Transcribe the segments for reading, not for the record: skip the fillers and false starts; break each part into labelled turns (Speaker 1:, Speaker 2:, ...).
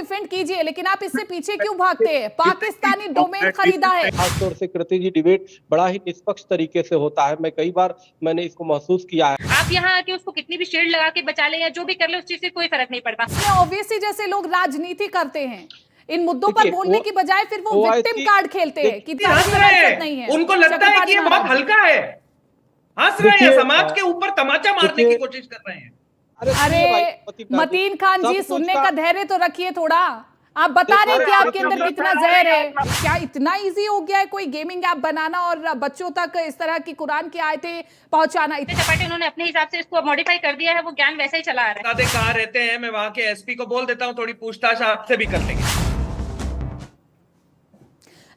Speaker 1: Defend कीजिए, लेकिन आप इससे पीछे क्यों भागते हैं? पाकिस्तानी डोमेन खरीदा है।
Speaker 2: खासतौर से कृति जी, डिबेट बड़ा ही निष्पक्ष तरीके से होता है। कई बार मैंने इसको महसूस किया है।
Speaker 3: आप यहाँ आके उसको कितनी भी शील्ड लगा के बचा ले या जो भी कर ले, उस चीज से कोई फर्क नहीं पड़ता।
Speaker 1: ओवैसी जैसे लोग राजनीति करते हैं, इन मुद्दों पर बोलने की बजाय फिर वो विक्टिम कार्ड खेलते हैं कि नहीं है।
Speaker 4: उनको लगता है कि ये बहुत हल्का है, हंस रहे हैं, समाज के ऊपर तमाचा मारने की कोशिश कर रहे हैं।
Speaker 1: अरे मतीन खान जी, सुनने का धैर्य तो रखिए थोड़ा। आप बता रहे हैं कि आपके अंदर कितना जहर है। क्या इतना इजी हो गया है कोई गेमिंग ऐप बनाना और बच्चों तक इस तरह की कुरान की आयतें पहुंचाना?
Speaker 3: चपाटी उन्होंने अपने हिसाब से इसको मॉडिफाई कर दिया है, वो ज्ञान वैसे ही चला आ रहा है।
Speaker 4: कहाँ रहते हैं, मैं वहां के एसपी को बोल देता हूँ, थोड़ी पूछताछ आपसे भी कर लेंगे।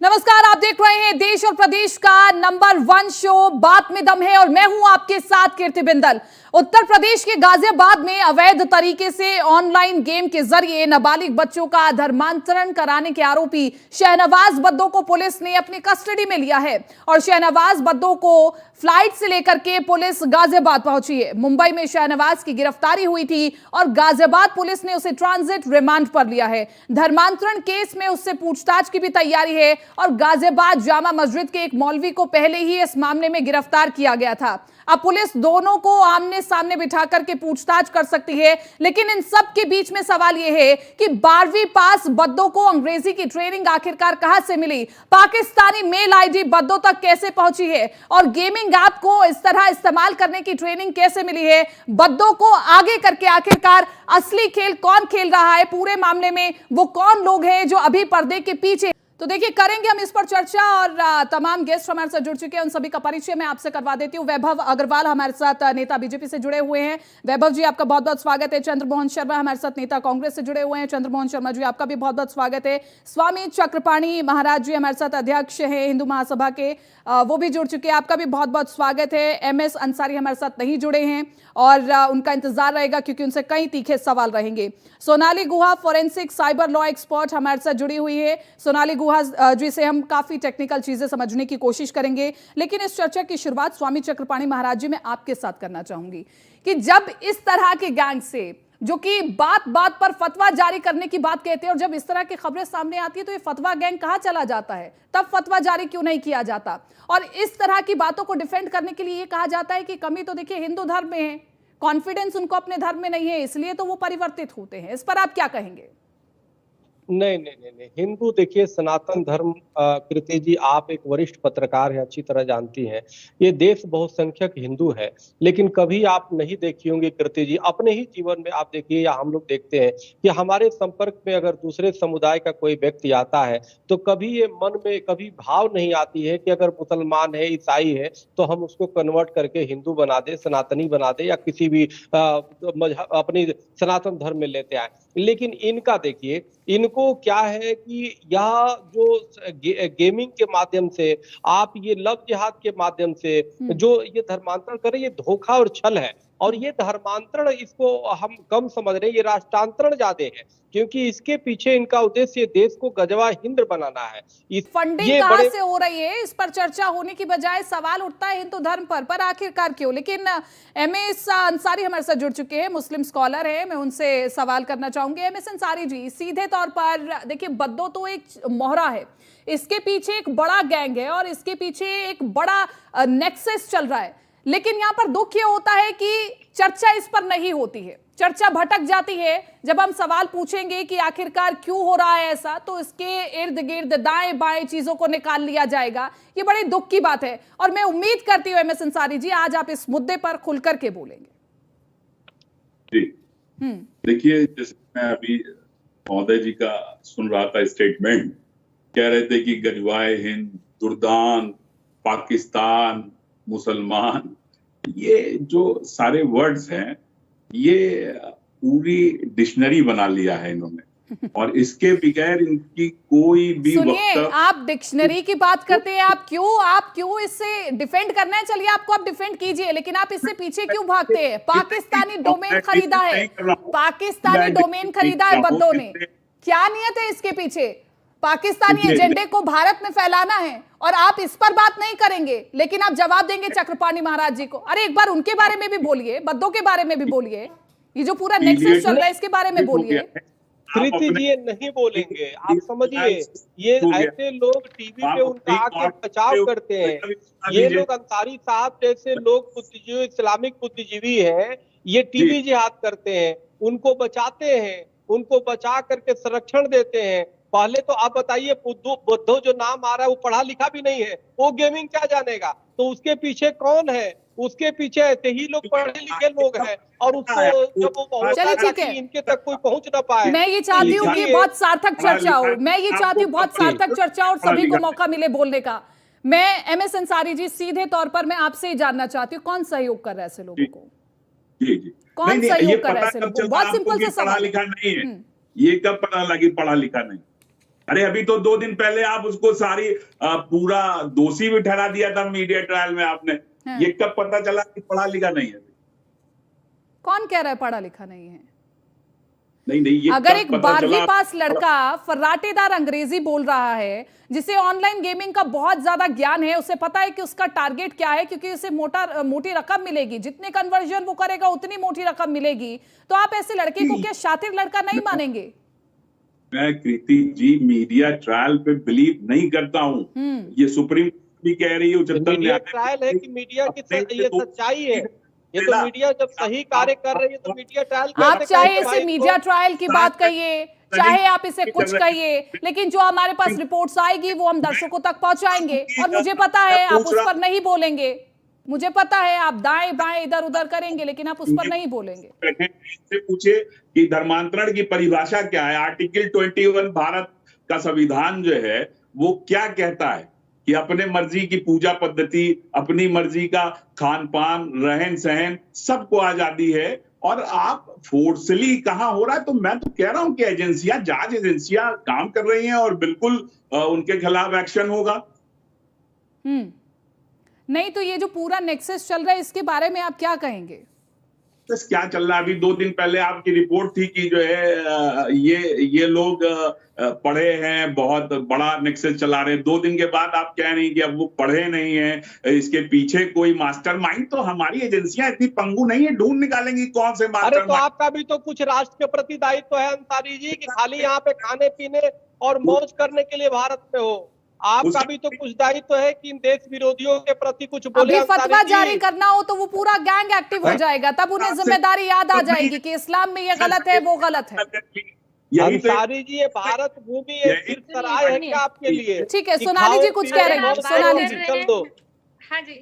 Speaker 1: नमस्कार, आप देख रहे हैं देश और प्रदेश का नंबर 1 शो बात में दम है और मैं हूं आपके साथ कीर्ति बिंदल। उत्तर प्रदेश के गाजियाबाद में अवैध तरीके से ऑनलाइन गेम के जरिए नाबालिग बच्चों का धर्मांतरण कराने के आरोपी शहनवाज बद्दो को पुलिस ने अपनी कस्टडी में लिया है और शहनवाज बद्दो को फ्लाइट से लेकर के पुलिस गाजियाबाद पहुंची है। मुंबई में शहनवाज की गिरफ्तारी हुई थी और गाजियाबाद पुलिस ने उसे ट्रांजिट रिमांड पर लिया है। धर्मांतरण केस में उससे पूछताछ की भी तैयारी है और गाजियाबाद जामा मस्जिद के एक मौलवी को पहले ही इस मामले में गिरफ्तार किया गया था। अब पुलिस दोनों को आमने सामने बिठा करके पूछताछ कर सकती है, लेकिन इन सब के बीच में सवाल यह है कि 12वीं पास बद्दो को अंग्रेजी की ट्रेनिंग आखिरकार कहां से मिली, पाकिस्तानी मेल आईडी बद्दो तक कैसे पहुंची है और गेमिंग ऐप को इस तरह इस्तेमाल करने की ट्रेनिंग कैसे मिली है। बद्दो को आगे करके आखिरकार असली खेल कौन खेल रहा है, पूरे मामले में वो कौन लोग हैं जो अभी पर्दे के पीछे। तो देखिए, करेंगे हम इस पर चर्चा और तमाम गेस्ट हमारे साथ जुड़ चुके हैं, उन सभी का परिचय मैं आपसे करवा देती हूं। वैभव अग्रवाल हमारे साथ नेता बीजेपी से जुड़े हुए हैं। वैभव जी, आपका बहुत बहुत स्वागत है। चंद्रमोहन शर्मा हमारे साथ नेता कांग्रेस से जुड़े हुए हैं। चंद्रमोहन शर्मा जी, आपका भी बहुत बहुत स्वागत है। स्वामी चक्रपाणी महाराज जी हमारे साथ अध्यक्ष हैं हिंदू महासभा के, वो भी जुड़ चुके हैं, आपका भी बहुत बहुत स्वागत है। MS अंसारी हमारे साथ नहीं जुड़े हैं और उनका इंतजार रहेगा क्योंकि उनसे कई तीखे सवाल रहेंगे। सोनाली गुहा फॉरेंसिक साइबर लॉ एक्सपर्ट हमारे साथ जुड़ी हुई है। सोनाली गुहा जी से हम काफी टेक्निकल चीजें समझने की कोशिश करेंगे, लेकिन इस चर्चा की शुरुआत स्वामी चक्रपाणी महाराज जी मैं आपके साथ करना चाहूंगी कि जब इस तरह के गैंग से जो कि बात बात पर फतवा जारी करने की बात कहते हैं और जब इस तरह की खबरें सामने आती है तो ये फतवा गैंग कहां चला जाता है, तब फतवा जारी क्यों नहीं किया जाता? और इस तरह की बातों को डिफेंड करने के लिए ये कहा जाता है कि कमी तो देखिए हिंदू धर्म में है, कॉन्फिडेंस उनको अपने धर्म में नहीं है, इसलिए तो वो परिवर्तित होते हैं। इस पर आप क्या कहेंगे?
Speaker 2: नहीं, हिंदू देखिए, सनातन धर्म, कृति जी आप एक वरिष्ठ पत्रकार हैं, अच्छी तरह जानती हैं, ये देश बहुसंख्यक हिंदू है, लेकिन कभी आप नहीं देखी होंगी कृति जी, अपने ही जीवन में आप देखिए या हम लोग देखते हैं कि हमारे संपर्क में अगर दूसरे समुदाय का कोई व्यक्ति आता है तो कभी ये मन में कभी भाव नहीं आती है कि अगर मुसलमान है, ईसाई है तो हम उसको कन्वर्ट करके हिंदू बना दे, सनातनी बना दे या किसी भी अपनी सनातन धर्म में लेते आए। लेकिन इनका देखिए, इनको क्या है कि यह जो गेमिंग के माध्यम से, आप ये लव जिहाद के माध्यम से जो ये धर्मांतरण कर रहे हैं, ये धोखा और छल है। और ये धर्मांतरण, इसको हम कम समझ रहे हैं, ये राष्ट्रांतरण ज्यादा है, क्योंकि इसके पीछे इनका उद्देश्य देश को गजवा हिंद बनाना है।
Speaker 1: फंडिंग कहां से हो रही है, इस पर चर्चा होने की बजाय सवाल उठता है हिंदू धर्म पर आखिरकार क्यों? लेकिन MS अंसारी हमारे साथ जुड़ चुके हैं, मुस्लिम स्कॉलर है, मैं उनसे सवाल करना चाहूंगी। MS अंसारी जी, सीधे तौर पर देखिए, बद्दो तो एक मोहरा है, इसके पीछे एक बड़ा गैंग है और इसके पीछे एक बड़ा नेक्सस चल रहा है, लेकिन यहां पर दुख ये होता है कि चर्चा इस पर नहीं होती है, चर्चा भटक जाती है। जब हम सवाल पूछेंगे कि आखिरकार क्यों हो रहा है ऐसा, तो इसके इर्द गिर्द दाएं बाएं चीजों को निकाल लिया जाएगा। ये बड़े दुख की बात है और मैं उम्मीद करती हूँ MS अंसारी जी, आज आप इस मुद्दे पर खुलकर के बोलेंगे।
Speaker 5: जी देखिए, जैसे मैं अभी महोदय जी का सुन रहा था स्टेटमेंट, कह रहे थे कि गजवाए हिंद, दुर्दान, पाकिस्तान, मुसलमान, ये जो सारे वर्ड्स हैं ये पूरी डिक्शनरी बना लिया है इन्होंने और इसके बगैर इनकी कोई भी
Speaker 1: सुनिए, आप डिक्शनरी की बात करते हैं, आप क्यों इससे डिफेंड करना है? चलिए, आपको आप डिफेंड कीजिए, लेकिन आप इससे पीछे क्यों भागते हैं? पाकिस्तानी डोमेन खरीदा है, पाकिस्तानी डोमेन खरीदा है बद्दो ने। क्या नियत है इसके पीछे? पाकिस्तानी एजेंडे को भारत में फैलाना है और आप इस पर बात नहीं करेंगे, लेकिन आप जवाब देंगे चक्रपाणी महाराज जी को। अरे एक बार उनके बारे में भी बोलिए, बद्दो के बारे में भी बोलिए, ये जो पूरा नेक्सस चल रहा है इसके बारे में बोलिए।
Speaker 2: कृति जी ये नहीं बोलेंगे, आप समझिए। ये ऐसे लोग टीवी पे उनका आकर बचाव करते हैं। ये लोग अंसारी साहब जैसे लोग बुद्धिजीवी, इस्लामिक बुद्धिजीवी हैं, ये टीवी जिहाद करते हैं, उनको बचाते हैं, उनको बचा करके संरक्षण देते हैं। पहले तो आप बताइए, बुद्धो जो नाम आ रहा है वो पढ़ा लिखा भी नहीं है, वो गेमिंग क्या जानेगा? तो उसके पीछे कौन है? उसके पीछे ऐसे ही लोग पढ़े लिखे लोग हैं, और उसको जब वो
Speaker 1: चलिए ठीक है,
Speaker 2: इनके तक कोई पहुंच ना पाए।
Speaker 1: मैं ये चाहती हूँ कि बहुत सार्थक चर्चा हो, मैं ये चाहती हूँ बहुत सार्थक चर्चा और सभी को मौका मिले बोलने का। मैं एमएस अंसारी जी, सीधे तौर पर मैं आपसे ही जानना चाहती हूँ, कौन सहयोग कर रहा है ऐसे लोगों को?
Speaker 5: जी जी,
Speaker 1: कौन सहयोग कर रहा है ऐसे लोगों को? बहुत सिंपल सा सवाल।
Speaker 5: पढ़ा लिखा नहीं है, ये कब पता लगी पढ़ा लिखा नहीं? अरे अभी तो 2 दिन पहले आप उसको सारी पूरा दोषी भी ठहरा दिया था मीडिया ट्रायल में आपने। ये कब पता चला कि पढ़ा लिखा नहीं है?
Speaker 1: कौन कह रहा है पढ़ा लिखा नहीं है?
Speaker 5: नहीं, ये
Speaker 1: अगर एक 12वीं पास लड़का फर्राटेदार अंग्रेजी बोल रहा है, जिसे ऑनलाइन गेमिंग का बहुत ज्यादा ज्ञान है, उसे पता है कि उसका टारगेट क्या है, क्योंकि उसे मोटी रकम मिलेगी, जितने कन्वर्जन वो करेगा उतनी मोटी रकम मिलेगी, तो आप ऐसे लड़के को क्या शातिर लड़का नहीं मानेंगे?
Speaker 5: मैं कृति जी मीडिया ट्रायल पे बिलीव नहीं करता हूँ। ये सुप्रीम भी कह रही है, उच्चतम
Speaker 2: मीडिया ट्रायल है कि मीडिया की ये सच्चाई है। ये तो मीडिया जब सही कार्य कर रही है तो मीडिया ट्रायल।
Speaker 1: आप चाहे इसे मीडिया ट्रायल की बात कहिए, चाहे आप इसे कुछ कहिए, लेकिन जो हमारे पास रिपोर्ट्स आएगी वो हम दर्शकों तक पहुंचाएंगे। और मुझे पता है आप उस पर नहीं बोलेंगे, मुझे पता है आप दाएं बाएं इधर उधर करेंगे, लेकिन आप उस पर नहीं बोलेंगे।
Speaker 5: से पूछे कि धर्मांतरण की परिभाषा क्या है? आर्टिकल 21 भारत का संविधान जो है वो क्या कहता है कि अपने मर्जी की पूजा पद्धति, अपनी मर्जी का खान पान, रहन सहन, सबको आजादी है। और आप फोर्सली कहाँ हो रहा है? तो मैं तो कह रहा हूं कि एजेंसियां, जांच एजेंसियां काम कर रही हैं और बिल्कुल उनके खिलाफ एक्शन होगा।
Speaker 1: नहीं तो ये जो पूरा नेक्सस चल रहा है, इसके बारे में आप क्या कहेंगे?
Speaker 5: क्या चल रहा है? अभी 2 दिन पहले आपकी रिपोर्ट थी कि जो है ये लोग पढ़े हैं, बहुत बड़ा नेक्सस चला रहे हैं। 2 दिन के बाद आप कह रही हैं कि अब वो पढ़े नहीं है, इसके पीछे कोई मास्टरमाइंड। तो हमारी एजेंसियां इतनी पंगु नहीं है, ढूंढ निकालेंगी कौन से मास्टरमाइंड।
Speaker 2: अरे तो आपका भी तो कुछ राष्ट्र के प्रति दायित्व है अंसारी जी, कि खाली यहाँ पे खाने पीने और मौज करने के लिए भारत में हो। आपका भी तो कुछ दायित्व है कि इन देश विरोधियों के प्रति कुछ बोले।
Speaker 1: अभी फतवा जारी करना हो तो वो पूरा गैंग एक्टिव हो जाएगा, तब उन्हें जिम्मेदारी याद आ जाएगी कि इस्लाम में ये गलत है, वो गलत है।
Speaker 2: अंसारी जी, ये भारत भूमि एक तीर्थराय है क्या आपके लिए?
Speaker 1: ठीक है, सोनाली जी कुछ कह रहे हैं। सोनाली जी
Speaker 2: चल दो।
Speaker 3: हाँ जी।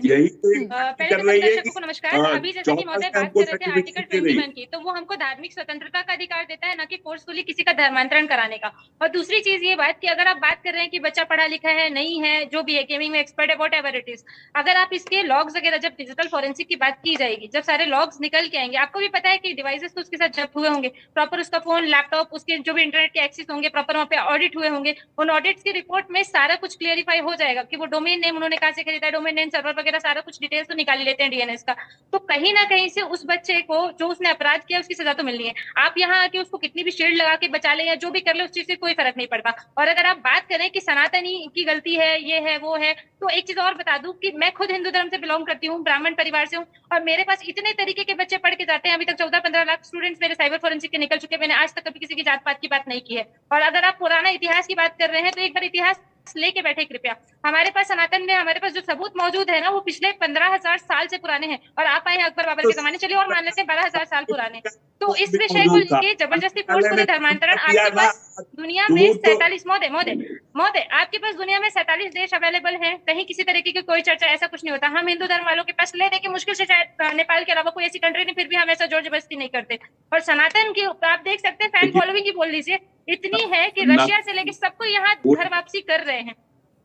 Speaker 5: यही
Speaker 3: पहले तो दर्शकों को नमस्कार। अभी जैसे कि महोदय बात कर रहे थे आर्टिकल 21 की, तो वो हमको धार्मिक स्वतंत्रता का अधिकार देता है, ना कि फोर्सफुली किसी का धर्मांतरण कराने का। और दूसरी चीज ये बात कि अगर आप बात कर रहे हैं कि बच्चा पढ़ा लिखा है, नहीं है, जो भी है, गेमिंग में एक्सपर्ट है, वॉट एवर इट इज, अगर आप इसके लॉग्स वगैरह, जब डिजिटल फॉरेंसिक की बात की जाएगी, जब सारे लॉग्स निकल के आएंगे, आपको भी पता है कि डिवाइसेस तो उसके साथ जब्त हुए होंगे, प्रॉपर उसका फोन, लैपटॉप, उसके जो भी इंटरनेट के एक्सेस होंगे, प्रॉपर वहाँ पे ऑडिट हुए होंगे। उन ऑडिट्स की रिपोर्ट में सारा कुछ क्लियरिफाई हो जाएगा कि वो डोमेन नेम उन्होंने कहाँ से खरीदा है, डोमेन नेम, सर्वर वगैरह सारा कुछ डिटेल्स तो निकाल लेते हैं डीएनएस का। तो कहीं ना कहीं से उस बच्चे को, जो उसने अपराध किया, उसकी सजा तो मिलनी है। आप यहाँ आके उसको कितनी भी शील्ड लगा के बचा ले या जो भी कर ले, उस चीज से कोई फर्क नहीं पड़ता। और अगर आप बात करें कि सनातनी की गलती है, ये है, वो है, तो एक चीज और बता दूं कि मैं खुद हिंदू धर्म से बिलोंग करती हूँ, ब्राह्मण परिवार से हूँ, और मेरे पास इतने तरीके के बच्चे पढ़ के जाते हैं। अभी तक 14-15 लाख स्टूडेंट्स मेरे साइबर फोरेंसिक के निकल चुके हैं। मैंने आज तक कभी किसी की जात पात की बात नहीं की है। और अगर आप पुराना इतिहास की बात कर रहे हैं, तो एक बार इतिहास लेके बैठे कृपया। हमारे पास सनातन में हमारे पास जो सबूत मौजूद है ना, वो पिछले 15,000 साल से पुराने हैं। और आप आए हैं अकबर बाबर के जमाने, चलिए और मान लेते हैं 12,000 साल पुराने। तो इस विषय को लेके जबरदस्ती फोर्सफुली धर्मांतरण, आपके पास दुनिया में 47 महोदय आपके पास दुनिया में 47 देश अवेलेबल हैं। कहीं किसी तरीके की कोई चर्चा, ऐसा कुछ नहीं होता। हम हिंदू धर्म वालों के पास ले दे के मुश्किल से शायद नेपाल के अलावा कोई ऐसी कंट्री नहीं, फिर भी हम ऐसा जोर जबरदस्ती नहीं करते। और सनातन की आप देख सकते हैं, फैन फॉलोइंग ही बोल लीजिए, इतनी है कि रशिया से लेके सबको यहाँ घर वापसी कर रहे हैं।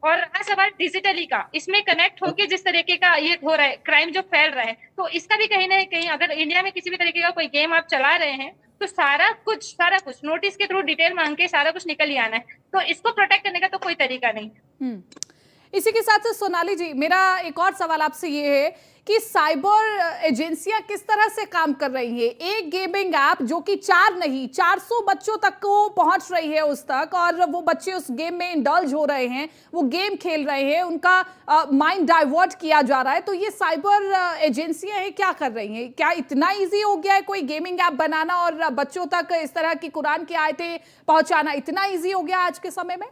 Speaker 3: और रहा सवाल डिजिटली का, इसमें कनेक्ट होके जिस तरीके का ये हो रहा है, क्राइम जो फैल रहा है, तो इसका भी कहीं ना कहीं, अगर इंडिया में किसी भी तरीके का कोई गेम आप चला रहे हैं, तो सारा कुछ नोटिस के थ्रू डिटेल मांग के सारा कुछ निकल ही आना है। तो इसको प्रोटेक्ट करने का तो कोई तरीका नहीं।
Speaker 1: इसी के साथ सोनाली जी, मेरा एक और सवाल आपसे ये है कि साइबर एजेंसियां किस तरह से काम कर रही है। एक गेमिंग ऐप जो कि 4 नहीं 400 बच्चों तक को पहुंच रही है उस तक, और वो बच्चे उस गेम में इंडल्ज हो रहे हैं, वो गेम खेल रहे हैं, उनका माइंड डाइवर्ट किया जा रहा है। तो ये साइबर एजेंसियां हैं क्या कर रही हैं? क्या इतना ईजी हो गया है कोई गेमिंग ऐप बनाना और बच्चों तक इस तरह की कुरान की आयतें पहुंचाना इतना ईजी हो गया आज के समय में?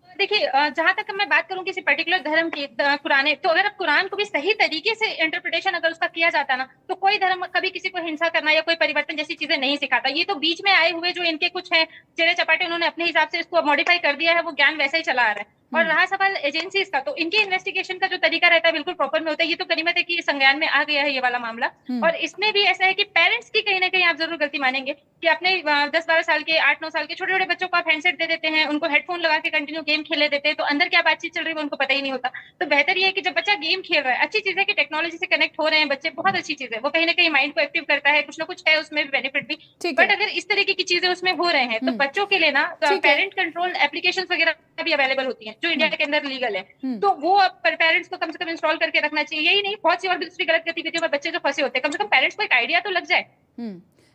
Speaker 3: देखिए, जहां तक मैं बात करूं किसी पर्टिकुलर धर्म की, कुरान, तो अगर कुरान को भी सही तरीके से इंटरप्रिटेशन अगर उसका किया जाता ना, तो कोई धर्म कभी किसी को हिंसा करना या कोई परिवर्तन जैसी चीजें नहीं सिखाता। ये तो बीच में आए हुए जो इनके कुछ है चेहरे चपाटे, उन्होंने अपने हिसाब से इसको मॉडिफाई कर दिया है, वो ज्ञान वैसे ही चला आ रहा है। और रहा सवाल एजेंसीज का, तो इनके इन्वेस्टिगेशन का जो तरीका रहता है बिल्कुल प्रॉपर में होता है। ये तो गनीमत है कि संज्ञान में आ गया है ये वाला मामला। और इसमें भी ऐसा है कि पेरेंट्स की कहीं ना कहीं आप जरूर गलती मानेंगे कि अपने 10-12 साल के, 8-9 साल के छोटे छोटे बच्चों को आप हैंडसेट दे देते हैं, उनको हेडफोन लगा के कंटिन्यू गेम खेले देते हैं, तो अंदर क्या बातचीत चल रही है उनको पता ही नहीं होता। तो बेहतर ये है कि जब बच्चा गेम खेल रहा है, अच्छी चीज है कि टेक्नोलॉजी से कनेक्ट हो रहे हैं बच्चे, बहुत अच्छी चीज है, वो कहीं ना कहीं माइंड को एक्टिव करता है, कुछ ना कुछ है उसमें बेनिफिट भी। बट अगर इस तरीके की चीजें उसमें हो रहे हैं, तो बच्चों के लिए ना पेरेंट कंट्रोल एप्लीकेशन वगैरह भी अवेलेबल होती है जो इंडिया के अंदर लीगल है। तो वो पेरेंट्स को कम से कम इंस्टॉल करके रखना चाहिए। यही नहीं, बहुत सी और दूसरी गलत गतिविधियों में बच्चे जो फंसे होते हैं, कम से कम पेरेंट्स को एक आइडिया तो लग जाए।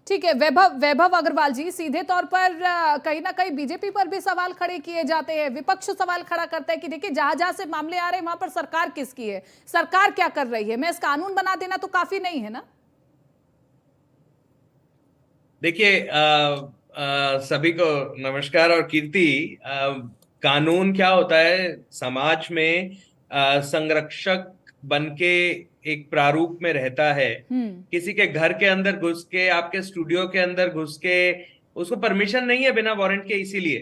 Speaker 1: ठीक है। वैभव अग्रवाल जी, सीधे तौर पर कहीं ना कहीं बीजेपी पर भी सवाल खड़े किए जाते हैं, विपक्ष सवाल खड़ा करता है कि देखिए जहां जहां से मामले आ रहे हैं वहां पर सरकार किसकी है, सरकार क्या कर रही है, मैं इस कानून बना देना तो काफी नहीं है ना?
Speaker 4: देखिए, सभी को नमस्कार। और कीर्ति, कानून क्या होता है समाज में, संरक्षक बनके एक प्रारूप में रहता है। किसी के घर के अंदर घुस के, आपके स्टूडियो के अंदर घुस के, उसको परमिशन नहीं है बिना वारंट के, इसीलिए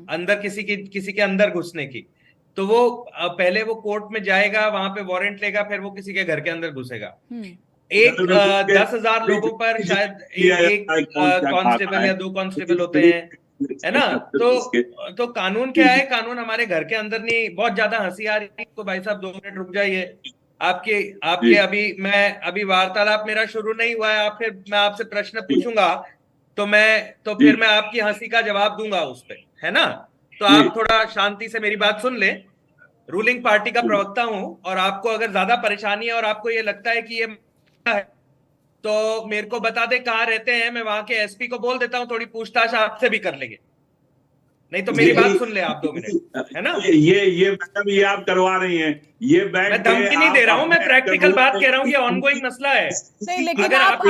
Speaker 4: अंदर किसी के अंदर घुसने की, तो वो पहले वो कोर्ट में जाएगा, वहां पे वारंट लेगा, फिर वो किसी के घर के अंदर घुसेगा। एक 10,000 लोगों पर शायद एक कांस्टेबल या 2 कांस्टेबल होते हैं, है ना? तो कानून क्या है? कानून हमारे घर के अंदर नहीं। बहुत ज्यादा हंसी आ रही है तो भाई साहब 2 मिनट रुक जाइए। आपके अभी वार्तालाप मेरा शुरू नहीं हुआ है, मैं आपसे प्रश्न पूछूंगा तो फिर मैं आपकी हंसी का जवाब दूंगा उस पे, है ना? तो आप थोड़ा शांति से मेरी बात सुन लें। रूलिंग पार्टी का प्रवक्ता हूं, और आपको अगर ज्यादा परेशानी है और आपको ये लगता है कि ये है तो मेरे को बता दे कहाँ रहते हैं, मैं वहां के एसपी को बोल देता हूँ, थोड़ी पूछताछ आपसे भी कर लेंगे। नहीं तो मेरी बात सुन ले आप 2 मिनट, है ना?
Speaker 5: ये मैडम, ये आप करवा रही हैं, ये बैठ,
Speaker 4: मैं धमकी नहीं दे रहा हूँ, मैं प्रैक्टिकल बात कह रहा हूँ, ये ऑनगोइंग मसला है।
Speaker 1: नहीं, लेकिन आप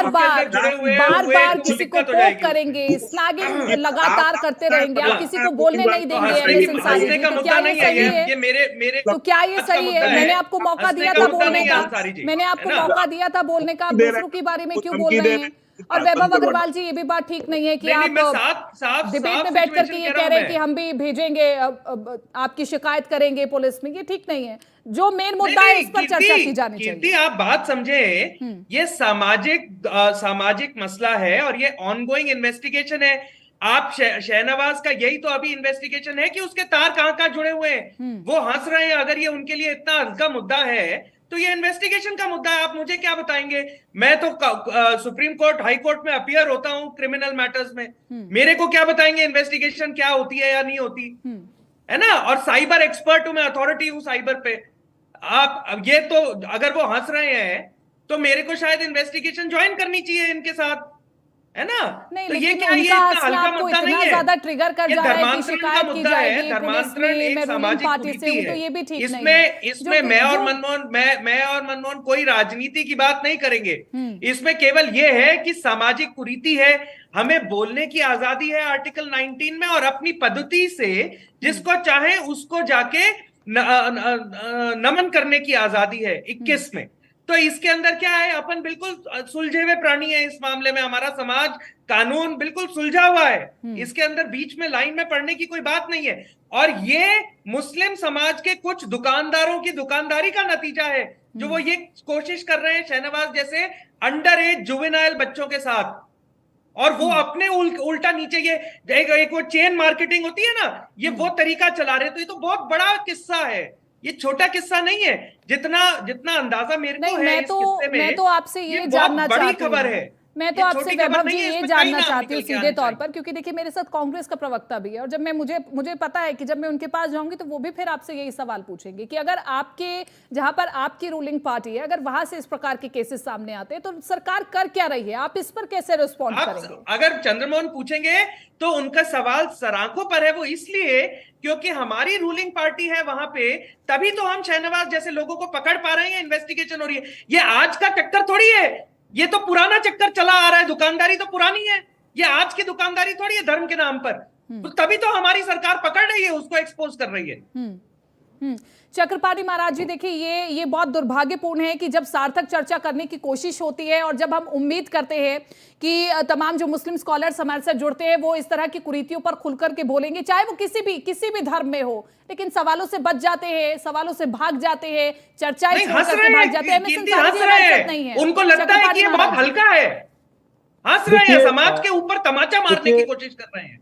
Speaker 1: बार किसी को पोक करेंगे, स्लैगिंग लगातार करते रहेंगे, आप किसी को बोलने नहीं देंगे।
Speaker 4: हंसने का मुद्दा नहीं है ये मेरे
Speaker 1: तो क्या ये सही है? मैंने आपको मौका दिया था बोलने का, मैंने आपको मौका दिया था बोलने का, दूसरों के बारे में क्यों बोल रहे हैं? और वैभव अग्रवाल जी, ये भी बात ठीक नहीं है कि आप डिबेट में बैठ करके ये कह रहे हैं कि हम भी भेजेंगे, आपकी शिकायत करेंगे पुलिस में। ये ठीक नहीं है। जो मेन मुद्दा है इस पर चर्चा की जानी चाहिए।
Speaker 4: आप बात समझे, ये सामाजिक मसला है और ये ऑनगोइंग इन्वेस्टिगेशन है। आप शहनवाज का यही तो अभी इन्वेस्टिगेशन है कि उसके तार कहां जुड़े हुए हैं। वो हंस रहे हैं। अगर ये उनके लिए इतना हल्का मुद्दा है तो ये इन्वेस्टिगेशन का मुद्दा है। आप मुझे क्या बताएंगे? मैं तो सुप्रीम कोर्ट, हाई कोर्ट में अपीयर होता हूं क्रिमिनल मैटर्स में, मेरे को क्या बताएंगे इन्वेस्टिगेशन क्या होती है या नहीं होती, है ना? और साइबर एक्सपर्ट हूं मैं, अथॉरिटी हूं साइबर पे। आप ये तो, अगर वो हंस रहे हैं तो मेरे को शायद इन्वेस्टिगेशन ज्वाइन करनी चाहिए इनके साथ, है ना?
Speaker 1: नहीं,
Speaker 4: तो
Speaker 1: ये क्या, ये इतना हल्का मुद्दा नहीं है, ज्यादा ट्रिगर कर जा रहा है कि शिकायत की जाएगी पुलिस में, मैं रूलिंग पार्टी से हूं, तो ये भी ठीक नहीं है।
Speaker 4: इसमें मैं और मनमोहन कोई राजनीति की बात नहीं करेंगे। इसमें केवल ये है कि सामाजिक कुरीति है, हमें बोलने की आजादी है आर्टिकल 19 में, और अपनी पद्धति से जिसको चाहे उसको जाके नमन करने की आजादी है 21 में। तो इसके अंदर क्या है? अपन बिल्कुल सुलझे हुए प्राणी है इस मामले में। हमारा समाज, कानून बिल्कुल सुलझा हुआ है। इसके अंदर बीच में लाइन में पड़ने की कोई बात नहीं है। और ये मुस्लिम समाज के कुछ दुकानदारों की दुकानदारी का नतीजा है, जो वो ये कोशिश कर रहे हैं शहनवाज जैसे अंडर एज जुवेनाइल बच्चों के साथ। और वो अपने उल्टा नीचे ये एक वो चेन मार्केटिंग होती है ना, ये वो तरीका चला रहे। तो ये तो बहुत बड़ा किस्सा है, ये छोटा किस्सा नहीं है। जितना अंदाजा मेरे को है
Speaker 1: मैं तो आपसे ये जानना चाहती हूँ,
Speaker 4: खबर है।
Speaker 1: मैं तो
Speaker 4: ये
Speaker 1: आपसे
Speaker 4: छोटी खबर
Speaker 1: वैभव
Speaker 4: नहीं
Speaker 1: जी
Speaker 4: है,
Speaker 1: ये
Speaker 4: इसमें कई
Speaker 1: जानना
Speaker 4: नाम
Speaker 1: चाहती हूँ
Speaker 4: निकल के
Speaker 1: सीधे
Speaker 4: आने
Speaker 1: तौर
Speaker 4: चाहिए।
Speaker 1: पर, क्योंकि देखिए मेरे साथ कांग्रेस का प्रवक्ता भी है और जब मैं मुझे पता है कि जब मैं उनके पास जाऊंगी तो वो भी फिर आपसे यही सवाल पूछेंगे कि अगर आपके जहां पर आपकी रूलिंग पार्टी है, अगर वहां से इस प्रकार के केसेस सामने आते हैं तो सरकार कर क्या रही है, आप इस पर कैसे रिस्पॉन्ड करेंगे?
Speaker 4: आप अगर चंद्रमोहन पूछेंगे तो उनका सवाल सराखों पर है, वो इसलिए क्योंकि हमारी रूलिंग पार्टी है वहां पे, तभी तो हम शहनवाज जैसे लोगों को पकड़ पा रहे हैं, इन्वेस्टिगेशन हो रही है। ये आज का चक्कर थोड़ी है, ये तो पुराना चक्कर चला आ रहा है, दुकानदारी तो पुरानी है, ये आज की दुकानदारी थोड़ी है धर्म के नाम पर। तो तभी तो हमारी सरकार पकड़ रही है, उसको एक्सपोज कर रही है।
Speaker 1: चक्रपाणी महाराज जी, देखिए ये बहुत दुर्भाग्यपूर्ण है कि जब सार्थक चर्चा करने की कोशिश होती है और जब हम उम्मीद करते हैं कि तमाम जो मुस्लिम स्कॉलर्स हमारे साथ जुड़ते हैं वो इस तरह की कुरीतियों पर खुलकर के बोलेंगे, चाहे वो किसी भी धर्म में हो, लेकिन सवालों से बच जाते हैं, सवालों से भाग जाते हैं, चर्चाएं छोड़ करके भाग जाते हैं। नहीं है,
Speaker 4: उनको लगता है कि ये बहुत हल्का है, हंस रहे हैं, समाज के ऊपर तमाचा मारने की कोशिश कर रहे हैं।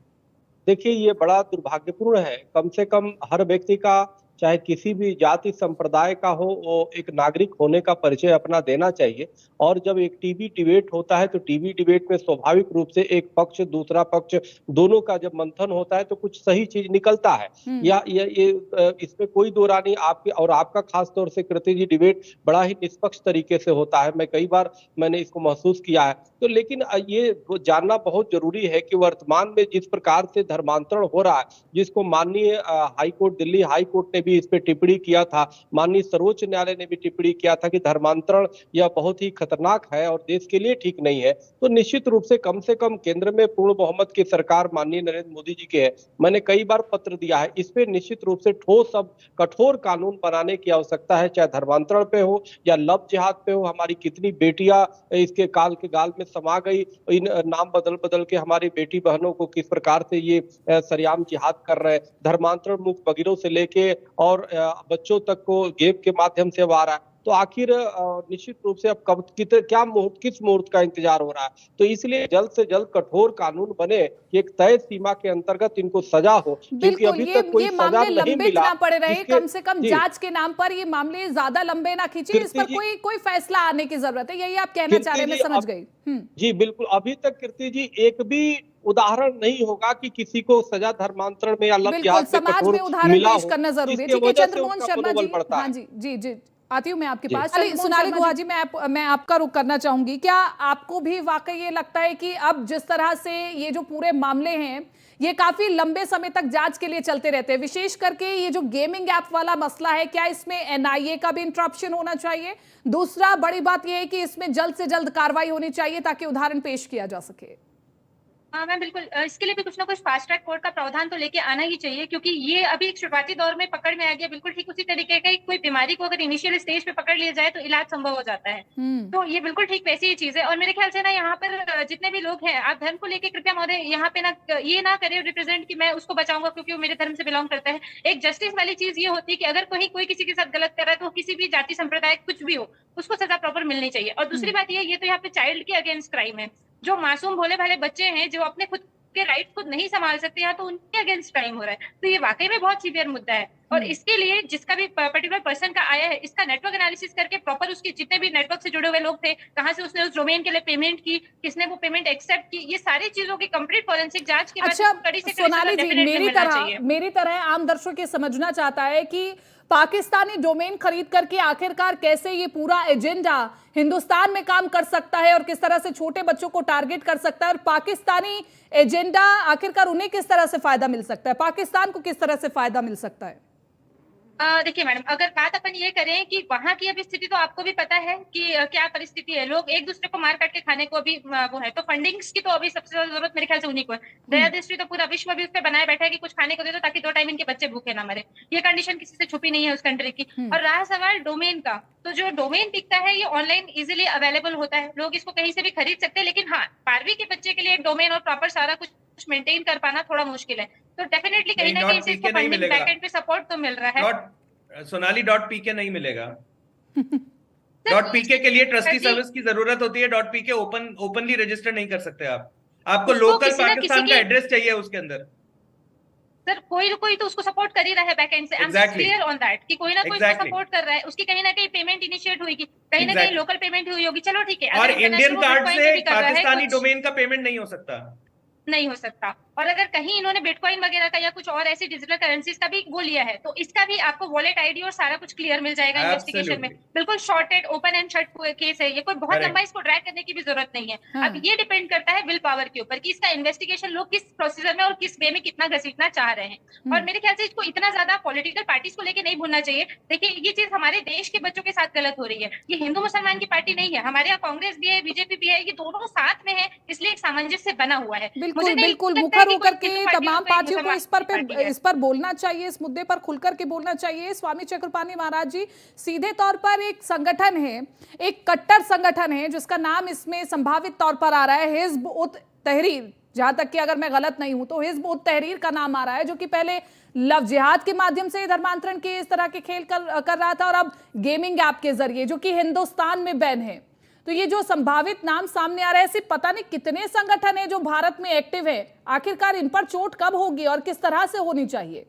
Speaker 2: देखिए ये बड़ा दुर्भाग्यपूर्ण है। कम से कम हर व्यक्ति का, चाहे किसी भी जाति संप्रदाय का हो, वो एक नागरिक होने का परिचय अपना देना चाहिए। और जब एक टीवी डिबेट होता है तो टीवी डिबेट में स्वाभाविक रूप से एक पक्ष दूसरा पक्ष दोनों का जब मंथन होता है तो कुछ सही चीज निकलता है, या ये इसमें कोई दो रानी आपकी और आपका खास तौर से कृति जी डिबेट बड़ा ही निष्पक्ष तरीके से होता है। कई बार मैंने इसको महसूस किया है। तो लेकिन ये जानना बहुत जरूरी है कि वर्तमान में जिस प्रकार से धर्मांतरण हो रहा है, जिसको माननीय हाईकोर्ट, दिल्ली हाईकोर्ट ने भी इस पे टिप्पणी किया था, माननीय सर्वोच्च न्यायालय ने भी टिप्पणी किया था कि धर्मांतरण यह बहुत ही खतरनाक है और देश के लिए ठीक नहीं है। तो निश्चित रूप से कम केंद्र में पूर्ण बहुमत की सरकार माननीय नरेंद्र मोदी जी के है। मैंने कई बार पत्र दिया है, इस पे निश्चित रूप से ठोस अब कठोर कानून बनाने की आवश्यकता है, चाहे धर्मांतरण पे हो या लव जिहाद पे हो। हमारी कितनी बेटियां इसके काल के गाल में समा गई, इन नाम बदल बदल के हमारी बेटी बहनों को किस प्रकार से ये सरेआम जिहाद कर रहे हैं। धर्मांतरण मुक्त वगैरह से लेके और बच्चों तक को गेम के माध्यम से आ रहा है। तो आखिर निश्चित रूप से अब कब किस मुहूर्त का इंतजार हो रहा है। तो इसलिए जल्द से जल्द कठोर कानून बने, एक तय सीमा के अंतर्गत इनको सजा हो, क्योंकि अभी तक कोई सजा नहीं मिला।
Speaker 1: ना पड़े रहे, कम से कम जांच के नाम पर ये मामले ज्यादा लंबे ना खींचे, इस पर कोई फैसला आने की जरूरत है, यही आप कहना चाह रहे हैं, मैं समझ गई।
Speaker 2: जी बिल्कुल, अभी तक कीर्ति जी एक भी उदाहरण नहीं होगा कि किसी को सजा धर्मांतरण में या लव जिहाद में
Speaker 1: समाज में उदाहरण पेश करना जरूरी है। ठीक है, चंद्रमोहन शर्मा जी, हाँ जी आती हूँ मैं आपके पास। सोनाली गुहा जी, मैं आपका रुख करना चाहूंगी। क्या आपको भी वाकई ये लगता है कि अब जिस तरह से ये जो पूरे मामले हैं ये काफी लंबे समय तक जांच के लिए चलते रहते हैं, विशेष करके ये जो गेमिंग ऐप वाला मसला है, क्या इसमें एनआईए का भी इंटरप्शन होना चाहिए? दूसरा बड़ी बात यह है कि इसमें जल्द से जल्द कार्रवाई होनी चाहिए ताकि उदाहरण पेश किया जा सके।
Speaker 3: मैं बिल्कुल इसके लिए भी कुछ ना कुछ फास्ट ट्रैक कोर्ट का प्रावधान तो लेके आना ही चाहिए, क्योंकि ये अभी एक शुरुआती दौर में पकड़ में आ गया। बिल्कुल ठीक उसी तरीके का कोई बीमारी को अगर इनिशियल स्टेज पे पकड़ लिया जाए तो इलाज संभव हो जाता है। तो ये बिल्कुल ठीक वैसी ही चीज है। और मेरे ख्याल से ना यहाँ पर जितने भी लोग हैं, आप धर्म को लेकर कृपया महोदय यहाँ पे ना ये ना करें रिप्रेजेंट कि मैं उसको बचाऊंगा क्योंकि वो मेरे धर्म से बिलोंग करता है। एक जस्टिस वाली चीज ये होती है कि अगर कोई किसी के साथ गलत कर रहा है तो किसी भी जाति संप्रदाय कुछ भी हो, उसको सजा प्रॉपर मिलनी चाहिए। और दूसरी बात ये तो यहाँ पे चाइल्ड के अगेंस्ट क्राइम है। जो मासूम भोले भाले बच्चे हैं जो अपने खुद के राइट खुद नहीं संभाल सकते हैं, तो उनके अगेंस्ट क्राइम हो रहा है। तो ये वाकई में बहुत सीवियर मुद्दा है। और इसके लिए जिसका भी पर्टिकुलर पर्सन का आया है, इसका नेटवर्क एनालिसिस करके प्रॉपर उसके जितने भी नेटवर्क से जुड़े हुए लोग थे, कहां से उसने उस डोमेन के लिए पेमेंट की, किसने वो पेमेंट एक्सेप्ट की, ये सारी चीजों की कंप्लीट फॉरेंसिक जांच के बाद कड़ी से
Speaker 1: सोनाली जी, मेरी तरह आम दर्शक ये समझना चाहता है कि पाकिस्तानी डोमेन खरीद करके आखिरकार कैसे ये पूरा एजेंडा हिंदुस्तान में काम कर सकता है और किस तरह से छोटे बच्चों को टारगेट कर सकता है, और पाकिस्तानी एजेंडा आखिरकार उन्हें किस तरह से फायदा मिल सकता है, पाकिस्तान को किस तरह से फायदा मिल सकता है?
Speaker 3: देखिए मैडम, अगर बात अपन ये करें कि वहां की अभी स्थिति तो आपको भी पता है कि क्या परिस्थिति है। लोग एक दूसरे को मार काट के खाने को अभी वो है। तो फंडिंग्स की तो अभी सबसे ज्यादा जरूरत मेरे ख्याल से उन्हीं को है। दया दृष्टि तो पूरा विश्व भी उस पर बनाए बैठा है कि कुछ खाने को दे दो ताकि 2 टाइम इनके बच्चे भूखे ना मरे। ये कंडीशन किसी से छुपी नहीं है उस कंट्री की। और रहा सवाल डोमेन का, तो जो डोमेन बिकता है ये ऑनलाइन इजिली अवेलेबल होता है, लोग इसको कहीं से भी खरीद सकते हैं। लेकिन हाँ, 12वीं के बच्चे के लिए एक डोमेन और प्रॉपर सारा कुछ मेंटेन कर पाना थोड़ा मुश्किल है। तो डेफिनेटली कहीं ना कहीं इसको फंडिंग बैकएंड पे सपोर्ट तो मिल रहा है।
Speaker 4: सोनाली .pk नहीं मिलेगा। .pk के लिए ट्रस्टी सर्विस की जरूरत होती है। .pk ओपनली रजिस्टर नहीं कर सकते आप। आपको लोकल पाकिस्तान का एड्रेस चाहिए उसके अंदर।
Speaker 3: सर कोई तो उसको सपोर्ट कर ही रहा है बैकएंड से। I am clear on that कि कोई ना कोई सपोर्ट कर रहा है, उसकी कहीं ना कहीं पेमेंट इनिशिएट हुई, कहीं ना कहीं लोकल पेमेंट हुई होगी, चलो ठीक है।
Speaker 4: और इंडियन कार्ड से पाकिस्तानी डोमेन का पेमेंट नहीं हो सकता,
Speaker 3: नहीं हो सकता। और अगर कहीं इन्होंने बिटकॉइन वगैरह का या कुछ और ऐसी डिजिटल करेंसीज का भी वो लिया है तो इसका भी आपको वॉलेट आईडी और सारा कुछ क्लियर मिल जाएगा इन्वेस्टिगेशन में। बिल्कुल shorted open and shut case है ये, कोई बहुत लंबा इसको ड्रैग करने की भी जरूरत नहीं है। अब ये डिपेंड करता है विल पावर के ऊपर कि इसका इन्वेस्टिगेशन लोग किस प्रोसीजर में और किस वे में कितना घसीटना चाह रहे हैं। और मेरे ख्याल से इसको इतना ज्यादा पॉलिटिकल पार्टीज को लेकर नहीं भूलना चाहिए। देखिए ये चीज हमारे देश के बच्चों के साथ गलत हो रही है। ये हिंदू मुसलमान की पार्टी नहीं है, हमारे यहाँ कांग्रेस भी है, बीजेपी भी है, ये दोनों साथ में है, इसलिए एक सामंजस्य बना हुआ है।
Speaker 1: बिल्कुल बिल्कुल, मुखर होकर के तमाम पार्टियों को इस पर बोलना चाहिए, इस मुद्दे पर खुलकर के बोलना चाहिए। स्वामी चक्रपाणी महाराज जी, सीधे तौर पर एक संगठन है, एक कट्टर संगठन है जिसका नाम इसमें संभावित तौर पर आ रहा है हिज़्ब उत तहरीर, जहां तक कि अगर मैं गलत नहीं हूं तो हिज़्ब उत तहरीर का नाम आ रहा है, जो कि पहले लव जिहाद के माध्यम से धर्मांतरण के इस तरह के खेल कर रहा था और अब गेमिंग ऐप के जरिए, जो कि हिंदुस्तान में बैन है। तो ये जो संभावित नाम सामने आ रहा है, ऐसे पता नहीं कितने संगठन है जो भारत में एक्टिव है, आखिरकार इन पर चोट कब होगी और किस तरह से होनी चाहिए?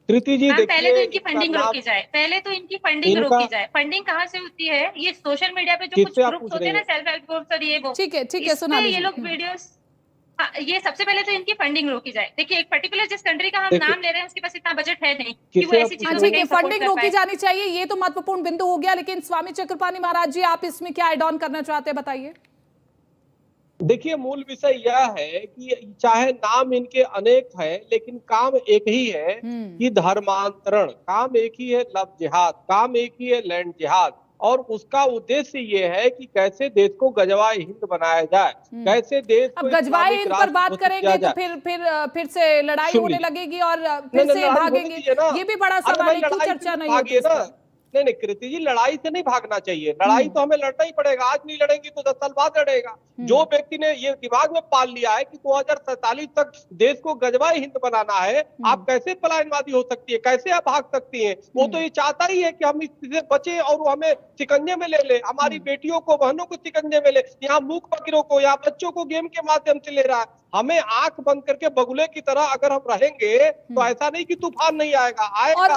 Speaker 2: कृति जी देखिए,
Speaker 3: पहले तो इनकी फंडिंग रोकी जाए, पहले तो इनकी फंडिंग रोकी जाए। फंडिंग कहाँ से होती है? ये सोशल मीडिया पे जो कुछ ग्रुप्स होते हैं ना, सेल्फ हेल्प ग्रुप्स और ये वो,
Speaker 1: ठीक है सुना
Speaker 3: ये लोग वीडियोस, ये सबसे पहले तो इनकी फंडिंग रोकी जाए। देखिए एक पर्टिकुलर जिस कंट्री का हम नाम ले रहे हैं उसके पास इतना बजट है नहीं कि वो ऐसी चीजों
Speaker 1: में फंडिंग रोकी जानी चाहिए, ये तो महत्वपूर्ण बिंदु हो गया। लेकिन स्वामी चक्रपाणी महाराज जी, आप इसमें क्या ऐड ऑन करना चाहते हैं, बताइए।
Speaker 2: देखिए मूल विषय यह है कि चाहे नाम इनके अनेक है लेकिन काम एक ही है कि धर्मांतरण, काम एक ही है लव जिहाद, काम एक ही है लैंड जिहाद, और उसका उद्देश्य ये है कि कैसे देश को गजवाए हिंद बनाया जाए, कैसे देश
Speaker 1: अब गजवाए हिंद पर बात करेंगे तो फिर से लड़ाई होने लगेगी और फिर से भागेंगे, ये भी बड़ा सवाल है, क्यों चर्चा नहीं होती इस पर?
Speaker 2: नहीं कृति जी, लड़ाई से नहीं भागना चाहिए, लड़ाई तो हमें लड़ना ही पड़ेगा। आज नहीं लड़ेंगे तो 10 साल बाद लड़ेगा। जो व्यक्ति ने ये दिमाग में पाल लिया है कि 2047 तक देश को गजवाए हिंद बनाना है, आप कैसे पलायनवादी हो सकती है, कैसे आप भाग सकती हैं? वो तो ये चाहता ही है कि हम इससे बचे और वो हमें शिकंजे में ले ले, हमारी बेटियों को, बहनों को शिकंजे में ले, यहाँ मूक फकीरों को, यहाँ बच्चों को गेम के माध्यम से ले रहा है। हमें आंख बंद करके बगुले की तरह अगर हम रहेंगे तो ऐसा नहीं कि तूफान नहीं आएगा।
Speaker 1: और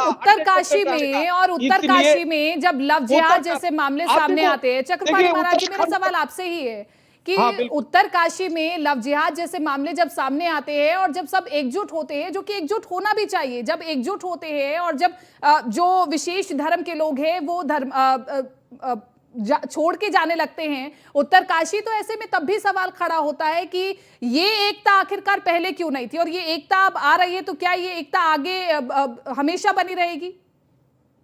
Speaker 1: उत्तरकाशी में जब लव जिहाद जैसे मामले सामने आते हैं, चक्रपाणी महाराज जी, मेरा सवाल आपसे ही है कि उत्तरकाशी में लव जिहाद जैसे मामले जब सामने आते हैं और जब सब एकजुट होते हैं, जो कि एकजुट होना भी चाहिए, जब एकजुट होते हैं और जब जो विशेष धर्म के लोग हैं वो धर्म छोड़ के जाने लगते हैं उत्तरकाशी, तो ऐसे में तब भी सवाल खड़ा होता है कि ये एकता आखिरकार पहले क्यों नहीं थी, और ये एकता अब आ रही है तो क्या ये एकता आगे हमेशा बनी रहेगी?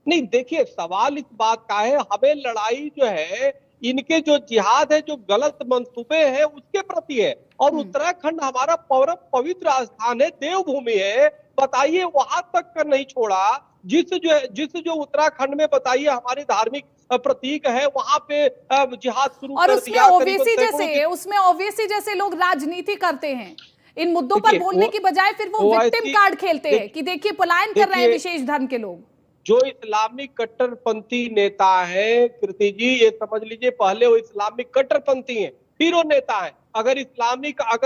Speaker 2: नहीं देखिए, सवाल इस बात का है, हमें लड़ाई जो है इनके जो जिहाद है, जो गलत मंसूबे हैं उसके प्रति है। और उत्तराखंड हमारा पवित्र स्थान है, देवभूमि है, बताइए वहां तक कर नहीं छोड़ा। जिस जो उत्तराखंड में बताइए हमारे धार्मिक प्रतीक है, वहां पे जिहाद शुरू
Speaker 1: और
Speaker 2: कर दिया।
Speaker 1: उसमें ओवैसी जैसे लोग राजनीति करते हैं, इन मुद्दों पर बोलने की बजाय फिर वो विक्टिम कार्ड खेलते हैं कि देखिए पलायन कर रहे हैं विशेष धर्म के लोग।
Speaker 2: जो इस्लामिक कट्टरपंथी नेता है कृति जी, ये समझ लीजिए पहले वो इस्लामिक कट्टरपंथी हैं, फिर वो नेता है। अगर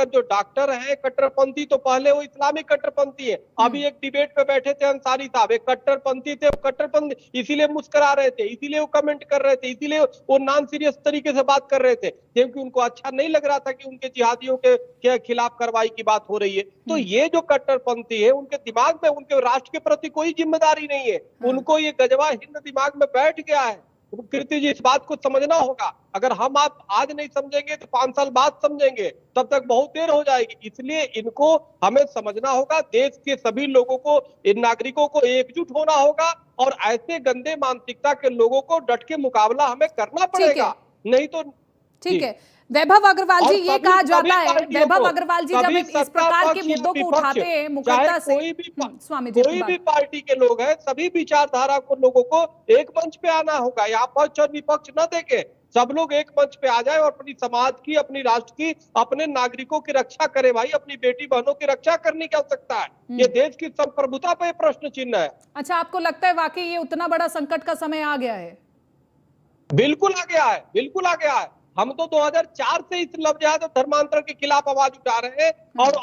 Speaker 2: जो डॉक्टर है कट्टरपंथी तो पहले वो इस्लामिक कट्टरपंथी है। अभी एक डिबेट पे बैठे थे अंसारी साहब, एक कट्टरपंथी थे, कट्टरपंथी इसीलिए मुस्कुरा रहे थे, इसीलिए वो कमेंट कर रहे थे, इसीलिए वो नॉन सीरियस तरीके से बात कर रहे थे, क्योंकि उनको अच्छा नहीं लग रहा था कि उनके जिहादियों के खिलाफ कार्रवाई की बात हो रही है। तो ये जो कट्टरपंथी है, उनके दिमाग में उनके राष्ट्र के प्रति कोई जिम्मेदारी नहीं है, उनको ये गजवा हिंद दिमाग में बैठ गया है। कृति जी, इस बात को समझना होगा। अगर हम आप आज नहीं समझेंगे तो 5 साल बाद समझेंगे, तब तक बहुत देर हो जाएगी। इसलिए इनको हमें समझना होगा, देश के सभी लोगों को, इन नागरिकों को एकजुट होना होगा और ऐसे गंदे मानसिकता के लोगों को डट के मुकाबला हमें करना पड़ेगा, नहीं तो
Speaker 1: ठीक है। वैभव अग्रवाल जी, ये कहा जाता है, वैभव अग्रवाल जी, जब इस प्रकार के मुद्दों को उठाते हैं मुकद्दर से, स्वामी जी,
Speaker 2: कोई भी पार्टी के लोग हैं, सभी विचारधारा को लोगों को एक मंच पे आना होगा। यहाँ पक्ष और विपक्ष न देखे, सब लोग एक मंच पे आ जाए और अपनी समाज की, अपनी राष्ट्र की, अपने नागरिकों की रक्षा करे। भाई, अपनी बेटी बहनों की रक्षा करने की आवश्यकता है। ये देश की संप्रभुता पे प्रश्न चिन्ह है।
Speaker 1: अच्छा, आपको लगता है वाकई ये उतना बड़ा संकट का समय आ गया है?
Speaker 2: बिल्कुल आ गया है, बिल्कुल आ गया है। हम तो 2004 से इस लव जिहाद और धर्मांतरण के खिलाफ आवाज उठा रहे हैं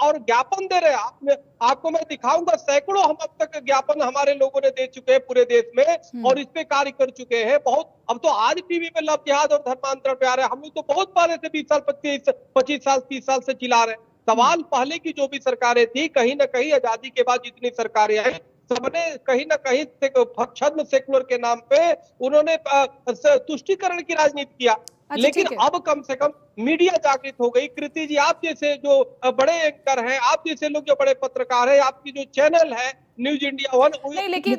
Speaker 2: और ज्ञापन दे रहे हैं। आपको मैं दिखाऊंगा, सैकड़ों हम अब तक ज्ञापन हमारे लोगों ने दे चुके हैं पूरे देश में और इस पे कार्य कर चुके हैं बहुत। अब तो आज टीवी पे लव जिहाद और धर्मांतरण पे आ रहे हैं, हम लोग तो बहुत पहले से 20 साल 25 साल 30 साल से चिल्ला रहे हैं। सवाल पहले की जो भी सरकारें थी, कहीं ना कहीं आजादी के बाद जितनी सरकारें आई सबने कहीं ना कहीं छद्म सेकुलर के नाम पे उन्होंने तुष्टीकरण की राजनीति किया।
Speaker 1: अच्छा,
Speaker 2: लेकिन अब कम से कम मीडिया जागृत हो गई। कृति जी, आप जैसे जो बड़े एंकर हैं, आप जैसे लोग जो बड़े पत्रकार हैं, आपकी जो चैनल है न्यूज इंडिया वन,
Speaker 1: नहीं, लेकिन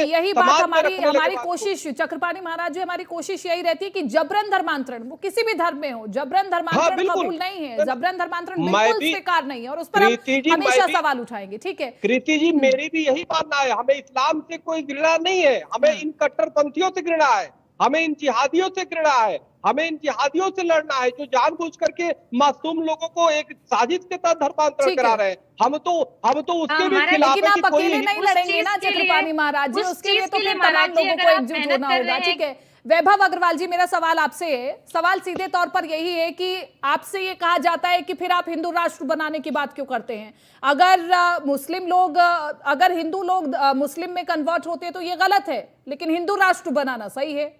Speaker 1: यही बात हमारी कोशिश, चक्रपाणी महाराज जी, हमारी कोशिश यही रहती है कि जबरन धर्मांतरण, वो किसी भी धर्म में हो, जबरन धर्मांतरण कबूल नहीं है, जबरन धर्मांतरण बिल्कुल स्वीकार नहीं है और उस पर हम हमेशा सवाल उठाएंगे। ठीक है
Speaker 2: कृति जी, मेरी भी यही मानना है। हमें इस्लाम से कोई घृणा नहीं है, हमें इन कट्टरपंथियों से घृणा है, हमें इन जिहादियों से घृणा है, हमें इन जिहादियों से लड़ना है जो जानबूझ करके मासूम लोगों को एक साजिश के तहत धर्मांतरण करा रहे हैं। हम तो उसके भी खिलाफ है।
Speaker 1: लेकिन आप अकेले नहीं लड़ेंगे ना चक्रपाणी महाराज जी, उसके लिए तो फिर तमाम लोगों को एकजुट होना होगा। ठीक है, वैभव अग्रवाल जी, मेरा सवाल आपसे है, सवाल सीधे तौर पर यही है कि आपसे ये कहा जाता है कि फिर आप हिंदू राष्ट्र बनाने की बात क्यों करते हैं? अगर मुस्लिम लोग, अगर हिंदू लोग मुस्लिम में कन्वर्ट होते हैं तो ये गलत है, लेकिन हिंदू राष्ट्र बनाना सही है।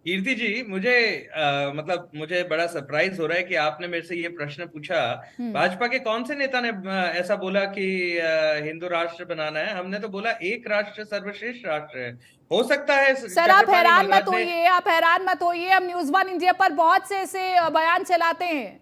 Speaker 4: कीर्ति जी, मतलब मुझे बड़ा सरप्राइज हो रहा है कि आपने मेरे से ये प्रश्न पूछा। भाजपा के कौन से नेता ने ऐसा बोला कि हिंदू राष्ट्र बनाना है? हमने तो बोला एक राष्ट्र सर्वश्रेष्ठ राष्ट्र है। हो सकता है
Speaker 1: सर, आप हैरान मत होइए, हम न्यूज़ वन इंडिया पर बहुत से ऐसे बयान चलाते हैं,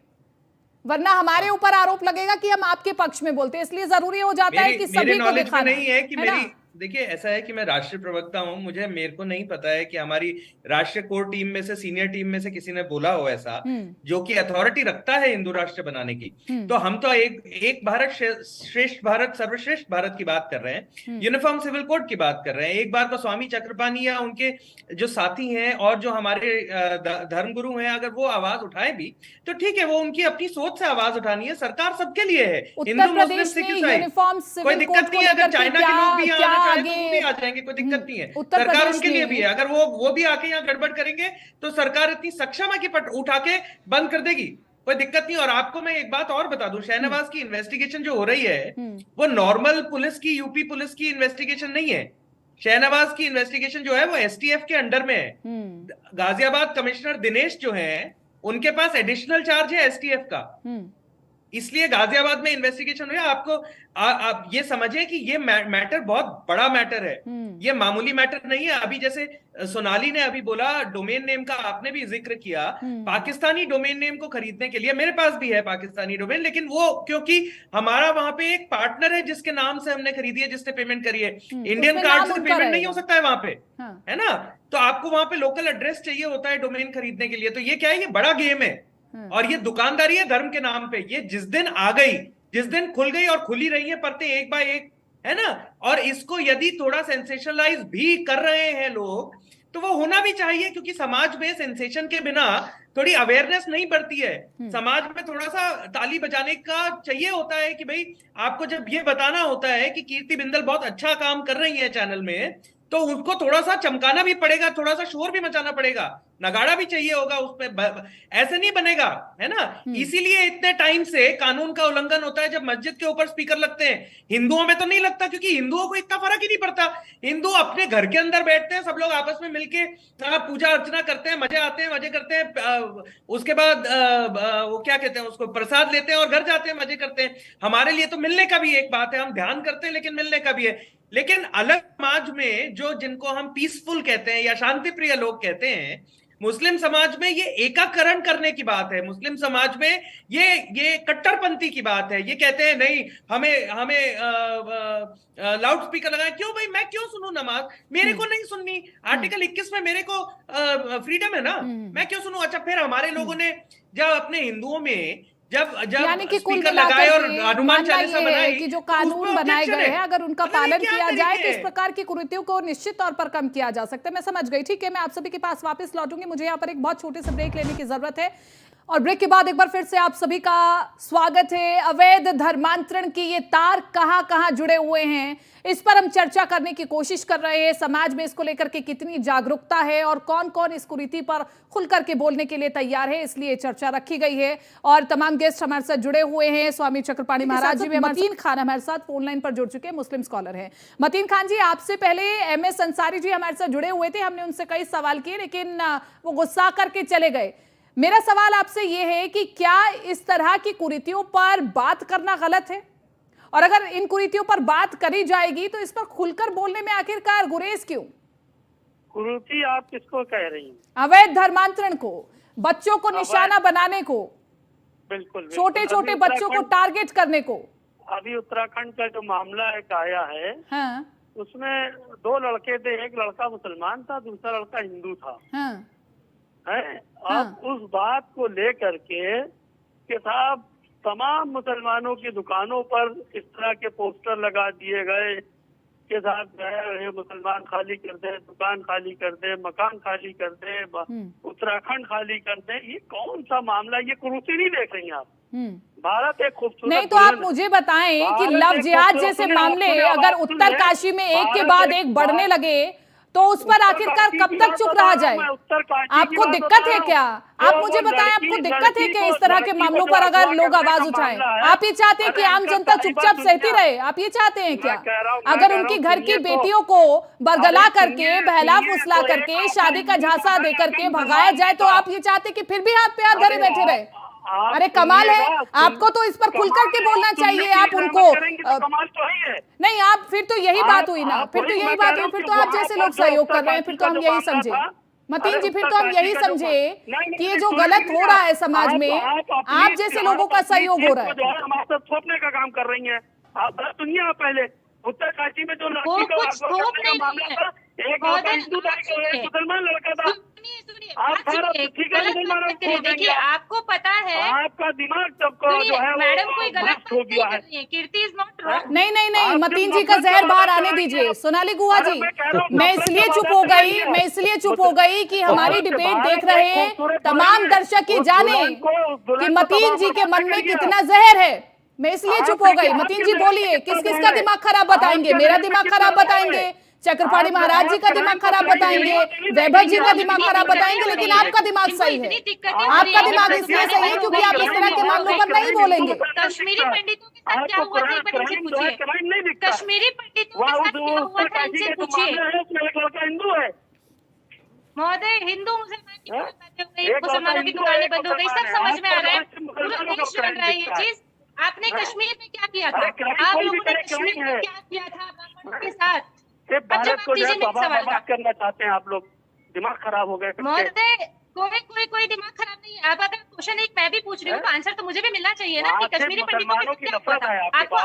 Speaker 1: वरना हमारे ऊपर आरोप लगेगा कि हम आपके पक्ष में बोलते हैं, इसलिए जरूरी हो जाता है कि सभी को दिखाना
Speaker 4: नहीं है कि मेरी, देखिए ऐसा है कि मैं राष्ट्रीय प्रवक्ता हूं, मेरे को नहीं पता है कि हमारी राष्ट्रीय कोर टीम में से, सीनियर टीम में से किसी ने बोला हो ऐसा जो कि अथॉरिटी रखता है हिंदू राष्ट्र बनाने की। तो हम तो एक भारत श्रेष्ठ भारत, सर्वश्रेष्ठ भारत की बात कर रहे हैं, यूनिफॉर्म सिविल कोड की बात कर रहे हैं। एक बार को स्वामी चक्रपाणी या उनके जो साथी हैं और जो हमारे धर्मगुरु हैं, अगर वो आवाज उठाए भी तो ठीक है, वो उनकी अपनी सोच से आवाज उठानी है। सरकार सबके लिए है, हिंदू मुस्लिम सिख ईसाई, कोई दिक्कत नहीं है। अगर चाइना के लोग भी यहाँ तो वो भी आ जाएंगे, कोई दिक्कत नहीं है, सरकार उनके लिए भी है। अगर वो भी आके यहाँ गड़बड़ करेंगे तो सरकार इतनी सक्षम है कि उठा के बंद कर देगी, कोई दिक्कत नहीं। और आपको मैं एक बात और बता दूं, शाहनवाज की इन्वेस्टिगेशन जो हो रही है वो नॉर्मल पुलिस की, यूपी पुलिस की इन्वेस्टिगेशन नहीं है। शाहनवाज की इन्वेस्टिगेशन जो है वो एसटीएफ के अंडर में है। गाजियाबाद कमिश्नर दिनेश जो है, उनके पास एडिशनल चार्ज है एसटीएफ का, इसलिए गाजियाबाद में इन्वेस्टिगेशन हुआ। आपको आप ये समझे कि ये मैटर बहुत बड़ा मैटर है, ये मामूली मैटर नहीं है। अभी जैसे सोनाली ने अभी बोला, डोमेन नेम का आपने भी जिक्र किया, पाकिस्तानी डोमेन नेम को खरीदने के लिए मेरे पास भी है पाकिस्तानी डोमेन, लेकिन वो क्योंकि हमारा वहां पे एक पार्टनर है जिसके नाम से हमने खरीदी है, जिसने पेमेंट करी है, इंडियन कार्ड से पेमेंट नहीं हो सकता है वहां पे, है ना? तो आपको वहां पे लोकल एड्रेस चाहिए होता है डोमेन खरीदने के लिए। तो ये क्या है, ये बड़ा गेम है और ये दुकानदारी है धर्म के नाम पे। ये जिस दिन आ गई, जिस दिन खुल गई और खुली रही है परतें एक बाय एक, है ना? और इसको यदि थोड़ा सेंसेशनलाइज भी कर रहे हैं लोग तो वो होना भी चाहिए, क्योंकि समाज में सेंसेशन के बिना थोड़ी अवेयरनेस नहीं बढ़ती है। समाज में थोड़ा सा ताली बजाने का चाहिए होता है कि भाई आपको जब ये बताना होता है कि कीर्ति बिंदल बहुत अच्छा काम कर रही है चैनल में, तो उसको थोड़ा सा चमकाना भी पड़ेगा, थोड़ा सा शोर भी मचाना पड़ेगा, नगाड़ा भी चाहिए होगा उसमें, ऐसे नहीं बनेगा, है ना? इसीलिए इतने टाइम से कानून का उल्लंघन होता है जब मस्जिद के ऊपर स्पीकर लगते हैं। हिंदुओं में तो नहीं लगता, क्योंकि हिंदुओं को इतना फर्क ही नहीं पड़ता। हिंदू अपने घर के अंदर बैठते हैं, सब लोग आपस में मिलके पूजा अर्चना करते हैं, मजे आते हैं, मजे करते हैं, उसके बाद वो क्या कहते हैं उसको, प्रसाद लेते हैं और घर जाते हैं, मजे करते हैं। हमारे लिए तो मिलने का भी एक बात है, हम ध्यान करते हैं लेकिन मिलने का भी है। लेकिन अलग समाज में जो, जिनको हम पीसफुल कहते हैं या शांति प्रिय लोग कहते हैं, मुस्लिम समाज में ये एकाकरण करने की बात है। मुस्लिम समाज में ये कट्टरपंथी की बात है। ये कहते हैं नहीं, हमें लाउड स्पीकर लगाए। क्यों भाई, मैं क्यों सुनूं नमाज? मेरे को नहीं सुननी, आर्टिकल 21 में मेरे को फ्रीडम है ना, मैं क्यों सुनूं? अच्छा, फिर हमारे लोगों ने जब अपने हिंदुओं में जब
Speaker 1: यानी कि कुल
Speaker 4: लगाए और हनुमान चालीसा बनाई
Speaker 1: कि जो कानून बनाए गए हैं अगर उनका पालन किया जाए तो इस प्रकार की कुरीतियों को निश्चित तौर पर कम किया जा सकता है। मैं समझ गई, ठीक है, मैं आप सभी के पास वापस लौटूंगी, मुझे यहाँ पर एक बहुत छोटे से ब्रेक लेने की जरूरत है। और ब्रेक के बाद एक बार फिर से आप सभी का स्वागत है। अवैध धर्मांतरण की ये तार कहां कहां जुड़े हुए हैं, इस पर हम चर्चा करने की कोशिश कर रहे हैं। समाज में इसको लेकर के कितनी जागरूकता है और कौन कौन इस कुरीति पर खुल करके बोलने के लिए तैयार है, इसलिए चर्चा रखी गई है। और तमाम गेस्ट हमारे साथ जुड़े हुए हैं। स्वामी चक्रपाणी महाराज जी, मतीन खान हमारे साथ फोन लाइन पर जुड़ चुके हैं, मुस्लिम स्कॉलर हैं। मतीन खान जी, आपसे पहले MS अंसारी जी हमारे साथ जुड़े हुए थे, हमने उनसे कई सवाल किए लेकिन वो गुस्सा करके चले गए। मेरा सवाल आपसे ये है कि क्या इस तरह की कुरीतियों पर बात करना गलत है, और अगर इन कुरीतियों पर बात करी जाएगी तो इस पर खुलकर बोलने में आखिरकार गुरेज क्यों?
Speaker 6: कुरीति आप किसको कह रही हैं?
Speaker 1: अवैध धर्मांतरण को, बच्चों को निशाना बनाने को,
Speaker 6: बिल्कुल
Speaker 1: छोटे छोटे बच्चों को टारगेट करने को।
Speaker 6: अभी उत्तराखंड का जो मामला एक आया है,
Speaker 1: हाँ,
Speaker 6: उसमें 2 लड़के थे, एक लड़का मुसलमान था, दूसरा लड़का हिंदू था।
Speaker 1: हाँ,
Speaker 6: है
Speaker 1: हाँ।
Speaker 6: अब उस बात को लेकर के कि साहब तमाम मुसलमानों की दुकानों पर इस तरह के पोस्टर लगा दिए गए कि साहब जो है ये मुसलमान खाली कर दे, दुकान खाली कर दे, मकान खाली कर दे, उत्तराखंड खाली कर दे। ये कौन सा मामला? ये कुरीति नहीं देख रही आप? भारत एक खूबसूरत
Speaker 1: नहीं तो आप मुझे बताएं कि लव जिहाद जैसे मामले अगर उत्तरकाशी में एक के बाद एक बढ़ने लगे तो उस पर आखिरकार कब तक चुप रहा जाए? आपको दिक्कत है क्या? आप मुझे बताएं, आपको दिक्कत है कि इस तरह के मामलों पर अगर लोग आवाज उठाएं? आप ये चाहते हैं कि आम जनता चुपचाप सहती रहे? आप ये चाहते हैं क्या? अगर उनकी घर की बेटियों को बरगला करके, बहला फुसला करके, शादी का झांसा दे करके भगाया जाए तो आप ये चाहते कि फिर भी हाथ पे हाथ धरे बैठे रहे? अरे कमाल है, आपको तो इस पर खुल करके बोलना चाहिए। आप उनको नहीं, आप फिर तो यही बात हुई ना, फिर तो यही बात हुई, फिर तो आप जैसे लोग सहयोग कर रहे हैं, फिर तो हम यही समझे मतीन जी, फिर तो हम यही समझे कि ये जो गलत हो रहा है समाज में, आप जैसे लोगों का सहयोग हो रहा है।
Speaker 6: हमारे साथ थोपने का काम कर रही है। आप सुनिए, आप पहले उत्तरकाशी में जो लड़की का मामला था, एक हिंदू था, एक मुसलमान लड़का था।
Speaker 3: देखिए, आपको पता है
Speaker 6: आपका दिमाग सबको जो है
Speaker 3: मैडम कोई गलत हो गया है। कीर्ति इज नॉट रॉन्ग।
Speaker 1: नहीं, मतीन जी का जहर बाहर आने दीजिए। सोनाली गुहा जी, मैं इसलिए चुप हो गई कि हमारी डिबेट देख रहे तमाम दर्शक ये जाने कि मतीन जी के मन में कितना जहर है। मैं इसलिए चुप हो गई। मतीन जी बोलिए, किस किस का दिमाग खराब बताएंगे? मेरा दिमाग खराब बताएंगे, चक्रपाणी महाराज जी का दिमाग खराब बताएंगे, वैभव जी का दिमाग खराब बताएंगे, लेकिन आपका दिमाग सही है। आपका दिमाग इसलिए सही है क्योंकि आप इस तरह के मामलों पर नहीं बोलेंगे।
Speaker 3: कश्मीरी पंडितों के साथ क्या हुआ था एक बार इनसे पूछिए। कश्मीरी पंडितों के साथ क्या हुआ था इनसे पूछिए।
Speaker 6: हिंदू है
Speaker 3: महोदय, हिंदू मुसलमान की बातें हो गई, मुसलमानों की दुकानें बंद हो गई, सब समझ में आ रहा है, पूरा देश बन रहा है ये चीज। आपने कश्मीर में क्या किया था? आप लोगों ने कश्मीर में क्या किया था ब्राह्मणों के साथ?
Speaker 6: भारत को बर्बाद करना चाहते हैं आप लोग। दिमाग खराब हो गए
Speaker 3: महोदय। कोई दिमाग खराब नहीं है। अब अगर क्वेश्चन एक मैं भी पूछ रही हूँ तो आंसर तो मुझे भी मिलना चाहिए ना कि कश्मीरी पंडितों के साथ क्या हुआ था? आपको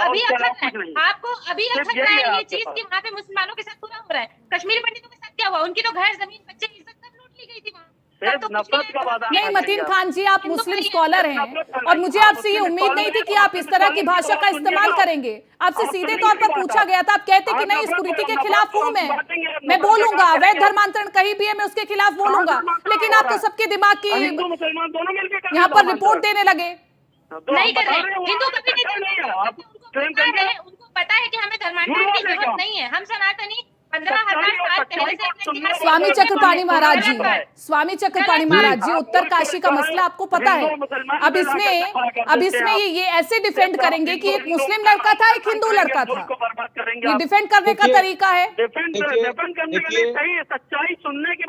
Speaker 3: अभी अखत है ये चीज कि वहाँ पे मुसलमानों के साथ पूरा हो रहा है। कश्मीरी पंडितों के साथ क्या हुआ? उनकी तो घर, जमीन, बच्चे, इज्जत सब लूट ली गई थी वहाँ।
Speaker 1: नहीं मतीन खान जी, आप मुस्लिम स्कॉलर हैं और मुझे आपसे ये उम्मीद नहीं थी कि आप इस तरह की भाषा का इस्तेमाल करेंगे। आपसे सीधे तौर पर पूछा गया था, आप कहते कि नहीं, इस कुरीति के खिलाफ हूं मैं बोलूंगा, अवैध धर्मांतरण कहीं भी है मैं उसके खिलाफ बोलूंगा, लेकिन आप तो सबके दिमाग की यहाँ पर रिपोर्ट देने लगे।
Speaker 3: नहीं कर रहे, हिंदू कभी नहीं। उनको पता है कि हमें धर्मांतरण की जरूरत नहीं है। हम सनातनी 15,000 साल पहले से।
Speaker 1: स्वामी चक्रपाणी महाराज जी, उत्तरकाशी का मसला आपको पता है। अब इसमें ये ऐसे डिफेंड करेंगे कि एक मुस्लिम लड़का था, एक हिंदू लड़का था। ये डिफेंड करने का तरीका है।
Speaker 6: सच्चाई सुनने की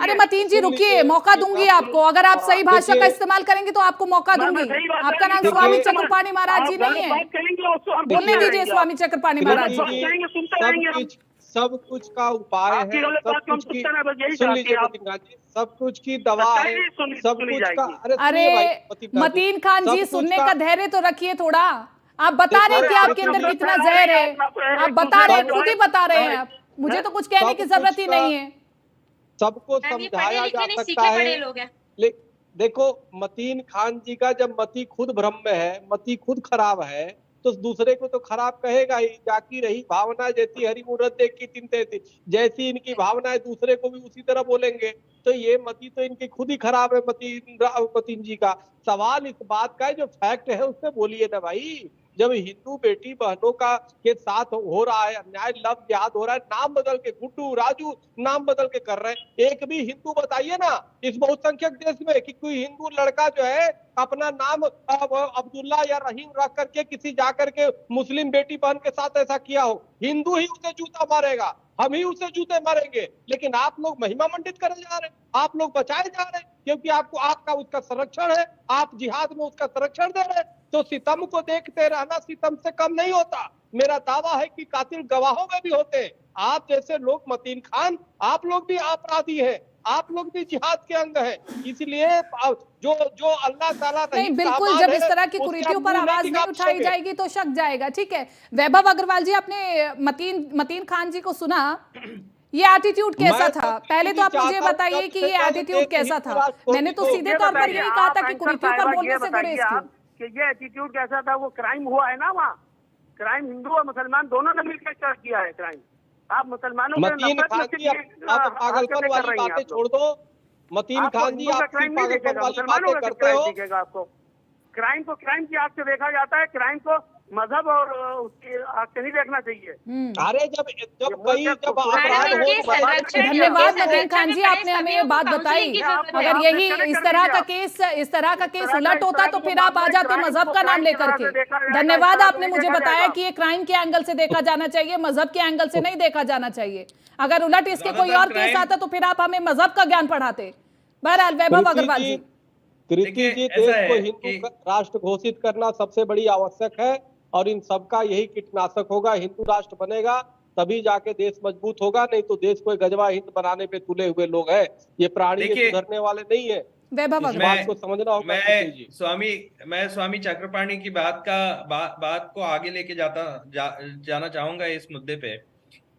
Speaker 1: अरे मतीन जी रुकिए, मौका दूंगी आपको। अगर आप सही भाषा का इस्तेमाल करेंगे तो आपको मौका दूंगी। आपका नाम स्वामी चक्रपाणी महाराज जी नहीं है, बोलने दीजिए स्वामी चक्रपाणी महाराज जी।
Speaker 2: सब कुछ का उपाय है, सब कुछ की, सुन लीजिए मतीन जी, सब कुछ की दवा है, सब कुछ का।
Speaker 1: अरे मतीन खान जी, सुनने का धैर्य तो रखिए थोड़ा। आप बता रहे हैं कि आपके अंदर कितना जहर है, आप बता रहे हैं, खुद ही बता रहे हैं आप। मुझे तो कुछ कहने की जरूरत ही नहीं है।
Speaker 2: सबको समझाया जा सकता है। देखो मतीन खान जी का जब मती खुद भ्रम में है, मती खुद खराब है, तो दूसरे को तो खराब कहेगा ही। जाकी रही भावना जैसी हरि मूरत देखी तिन तैसी, जैसी इनकी भावनाएं दूसरे को भी उसी तरह बोलेंगे। तो ये मती तो इनकी खुद ही खराब है, मतीन जी का। सवाल इस बात का है, जो फैक्ट है उससे बोलिए ना भाई। जब हिंदू बेटी बहनों का के साथ हो रहा है अन्याय, लव जिहाद हो रहा है, नाम बदल के गुड्डू राजू नाम बदल के कर रहे हैं। एक भी हिंदू बताइए ना इस बहुसंख्यक देश में कि कोई हिंदू लड़का जो है अपना नाम अब्दुल्ला या रहीम रख करके किसी जाकर के मुस्लिम बेटी बहन के साथ ऐसा किया हो। हिंदू ही उसे जूता मारेगा, हम ही उसे जूते मारेंगे। लेकिन आप लोग महिमा मंडित करे जा रहे हैं, आप लोग बचाए जा रहे हैं, क्योंकि आपको आपका उसका संरक्षण है, आप जिहाद में उसका संरक्षण दे रहे हैं। तो सितम को देखते रहना सितम से कम नहीं होता। मेरा दावा है कि कातिल गवाहों में भी होते हैं। आप जैसे लोग, मतीन खान, आप लोग भी अपराधी हैं, आप लोग भी जिहाद के अंग हैं। इसलिए जो अल्लाह ताला
Speaker 1: नहीं, बिल्कुल, जब इस तरह की कुरीतियों पर आवाज नहीं उठाई जाएगी तो शक जाएगा। ठीक है, वैभव अग्रवाल जी, आपने मतीन खान जी को सुना, ये एटीट्यूड कैसा था? पहले तो आप मुझे बताइए कि ये एटीट्यूड कैसा था। मैंने तो सीधे तौर पर यही कहा था कि कुरीतियों पर बोलने से गुरेज
Speaker 6: कि ये एटीट्यूड कैसा था। वो क्राइम हुआ है ना, वहाँ क्राइम हिंदू और मुसलमान दोनों ने मिलकर किया है क्राइम। आप मुसलमानों
Speaker 2: मतीन खान जी, आप पागलपन वाली बातें छोड़ दो। मतीन खान जी, आप पागलपन वाली बातें करते हो।
Speaker 6: आपको क्राइम को क्राइम की आंख से देखा जाता है, क्राइम को मजहब और उसकी आंख से नहीं देखना चाहिए।
Speaker 2: अरे जब
Speaker 1: धन्यवाद मतीन खान जी, आपने हमें ये बात बताई। अगर यही इस तरह का केस उलट होता तो फिर आप आ जाते मजहब का नाम लेकर के। धन्यवाद, आपने मुझे बताया कि ये क्राइम के एंगल से देखा जाना चाहिए, मजहब के एंगल से नहीं देखा जाना चाहिए। अगर उलट इसके कोई और केस आता तो फिर आप हमें मजहब का ज्ञान पढ़ाते। बहरहाल वैभव अग्रवाल जी,
Speaker 2: कृति जी, देश को हिंदू राष्ट्र घोषित करना सबसे बड़ी आवश्यक है और इन सबका यही कीटनाशक होगा। हिंदू राष्ट्र बनेगा तभी जाके देश मजबूत होगा, नहीं तो देश को गजवा हिंद बनाने पे तुले हुए लोग हैं। ये प्राणी ये सुधरने वाले नहीं है।
Speaker 1: वैभव
Speaker 2: इस बात को समझना होगा।
Speaker 4: मैं स्वामी चक्रपाणी की बात को आगे लेके जाना चाहूंगा इस मुद्दे पे।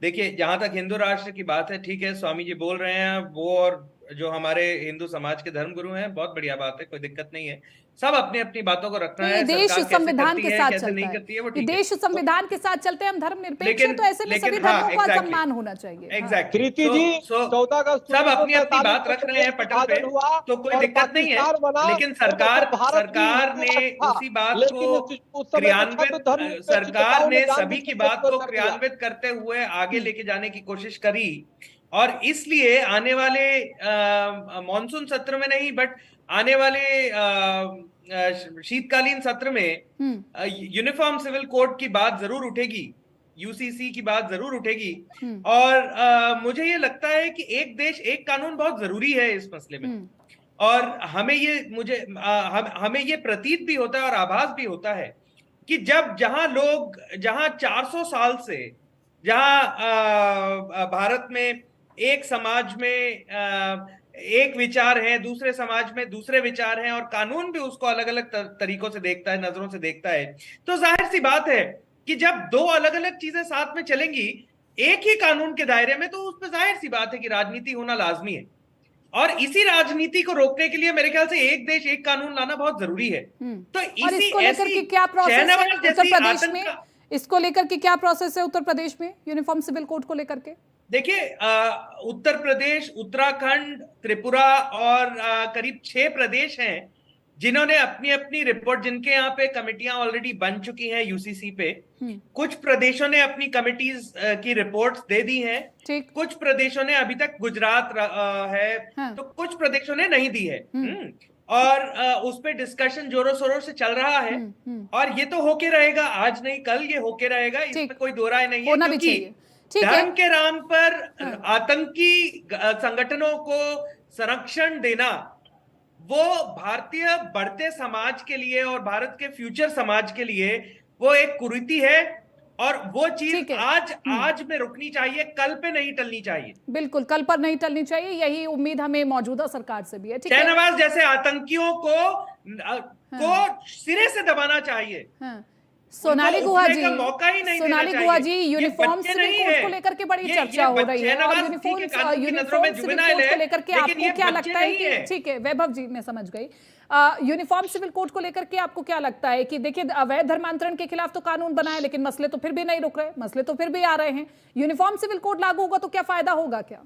Speaker 4: देखिए, जहां तक हिंदू राष्ट्र की बात है, ठीक है, स्वामी जी बोल रहे हैं वो, और जो हमारे हिंदू समाज के धर्मगुरु हैं, बहुत बढ़िया बात है, कोई दिक्कत नहीं है। सब अपनी अपनी बातों को रखना है।
Speaker 1: देश संविधान के साथ चलता है, देश संविधान के साथ चलते हैं, हम धर्म निरपेक्ष हैं, तो ऐसे में सभी धर्मों का सम्मान होना चाहिए।
Speaker 2: एग्जैक्टली,
Speaker 4: सब अपनी अपनी बात रख रहे हैं पटल पे, तो कोई दिक्कत नहीं है। लेकिन सरकार ने उसी बात को क्रियान्वित, सरकार ने सभी की बात को क्रियान्वित करते हुए आगे लेके जाने की कोशिश करी। और इसलिए आने वाले मॉनसून सत्र में नहीं, बट आने वाले शीतकालीन सत्र में यूनिफॉर्म सिविल कोड की बात जरूर उठेगी, यूसीसी की बात जरूर उठेगी। और मुझे ये लगता है कि एक देश एक कानून बहुत जरूरी है इस मसले में। और हमें ये प्रतीत भी होता है और आभास भी होता है कि जहां 400 साल से जहां भारत में एक समाज में एक विचार है, दूसरे समाज में दूसरे विचार हैं, और कानून भी उसको अलग अलग तरीकों से देखता है, नजरों से देखता है, तो जाहिर सी बात है कि जब दो अलग अलग चीजें साथ में चलेंगी एक ही कानून के दायरे में, तो उसमें जाहिर सी बात है कि राजनीति होना लाजमी है। और इसी राजनीति को रोकने के लिए मेरे ख्याल से एक देश एक कानून लाना बहुत जरूरी है। तो
Speaker 1: इसको लेकर के क्या प्रोसेस है उत्तर प्रदेश में? इसको लेकर के क्या प्रोसेस है उत्तर प्रदेश में यूनिफॉर्म सिविल कोड को लेकर के?
Speaker 4: देखिए, उत्तर प्रदेश, उत्तराखंड, त्रिपुरा और करीब 6 प्रदेश हैं जिन्होंने अपनी अपनी रिपोर्ट, जिनके यहाँ पे कमेटियां ऑलरेडी बन चुकी हैं यूसीसी पे। कुछ प्रदेशों ने अपनी कमिटीज की रिपोर्ट्स दे दी हैं, कुछ प्रदेशों ने अभी तक, गुजरात है, तो कुछ प्रदेशों ने नहीं दी है। और उस पे डिस्कशन जोरों शोरों से चल रहा है। और ये तो होके रहेगा, आज नहीं कल ये होके रहेगा, इसमें कोई दो राय नहीं है। क्योंकि धर्म के नाम पर आतंकी संगठनों को संरक्षण देना, वो भारतीय बढ़ते समाज के लिए और भारत के फ्यूचर समाज के लिए वो एक कुरीति है। और वो चीज आज में रुकनी चाहिए, कल पे नहीं टलनी चाहिए।
Speaker 1: बिल्कुल, कल पर नहीं टलनी चाहिए, यही उम्मीद हमें मौजूदा सरकार से भी है।
Speaker 4: शहनवाज जैसे आतंकियों को सिरे से दबाना चाहिए।
Speaker 1: सोनाली
Speaker 4: उनको
Speaker 1: गुहा
Speaker 4: उठने
Speaker 1: जी,
Speaker 4: का मौका ही नहीं देना
Speaker 1: सोनाली
Speaker 4: चाहिए।
Speaker 1: गुहा जी,
Speaker 4: ये
Speaker 1: यूनिफॉर्म
Speaker 4: बच्चे
Speaker 1: सिविल
Speaker 4: नहीं
Speaker 1: कोड
Speaker 4: है।
Speaker 1: को लेकर के बड़ी
Speaker 4: ये
Speaker 1: चर्चा हो रही है, और
Speaker 4: नवाज
Speaker 1: यूनिफॉर्म
Speaker 4: ठीक है, कानून की नजरों में
Speaker 1: सिविल
Speaker 4: जुवेनाइल
Speaker 1: कोड
Speaker 4: है,
Speaker 1: को लेकर के
Speaker 4: लेकिन
Speaker 1: आपको
Speaker 4: ये
Speaker 1: क्या
Speaker 4: बच्चे
Speaker 1: लगता है
Speaker 4: नहीं
Speaker 1: कि
Speaker 4: है।
Speaker 1: ठीक है वैभव जी, मैं समझ गई, यूनिफॉर्म सिविल कोड को लेकर के आपको क्या लगता है कि देखिए अवैध धर्मांतरण के खिलाफ तो कानून बना है, लेकिन मसले तो फिर भी नहीं रुक रहे, मसले तो फिर भी आ रहे हैं। यूनिफॉर्म सिविल कोड लागू होगा तो क्या फायदा होगा क्या?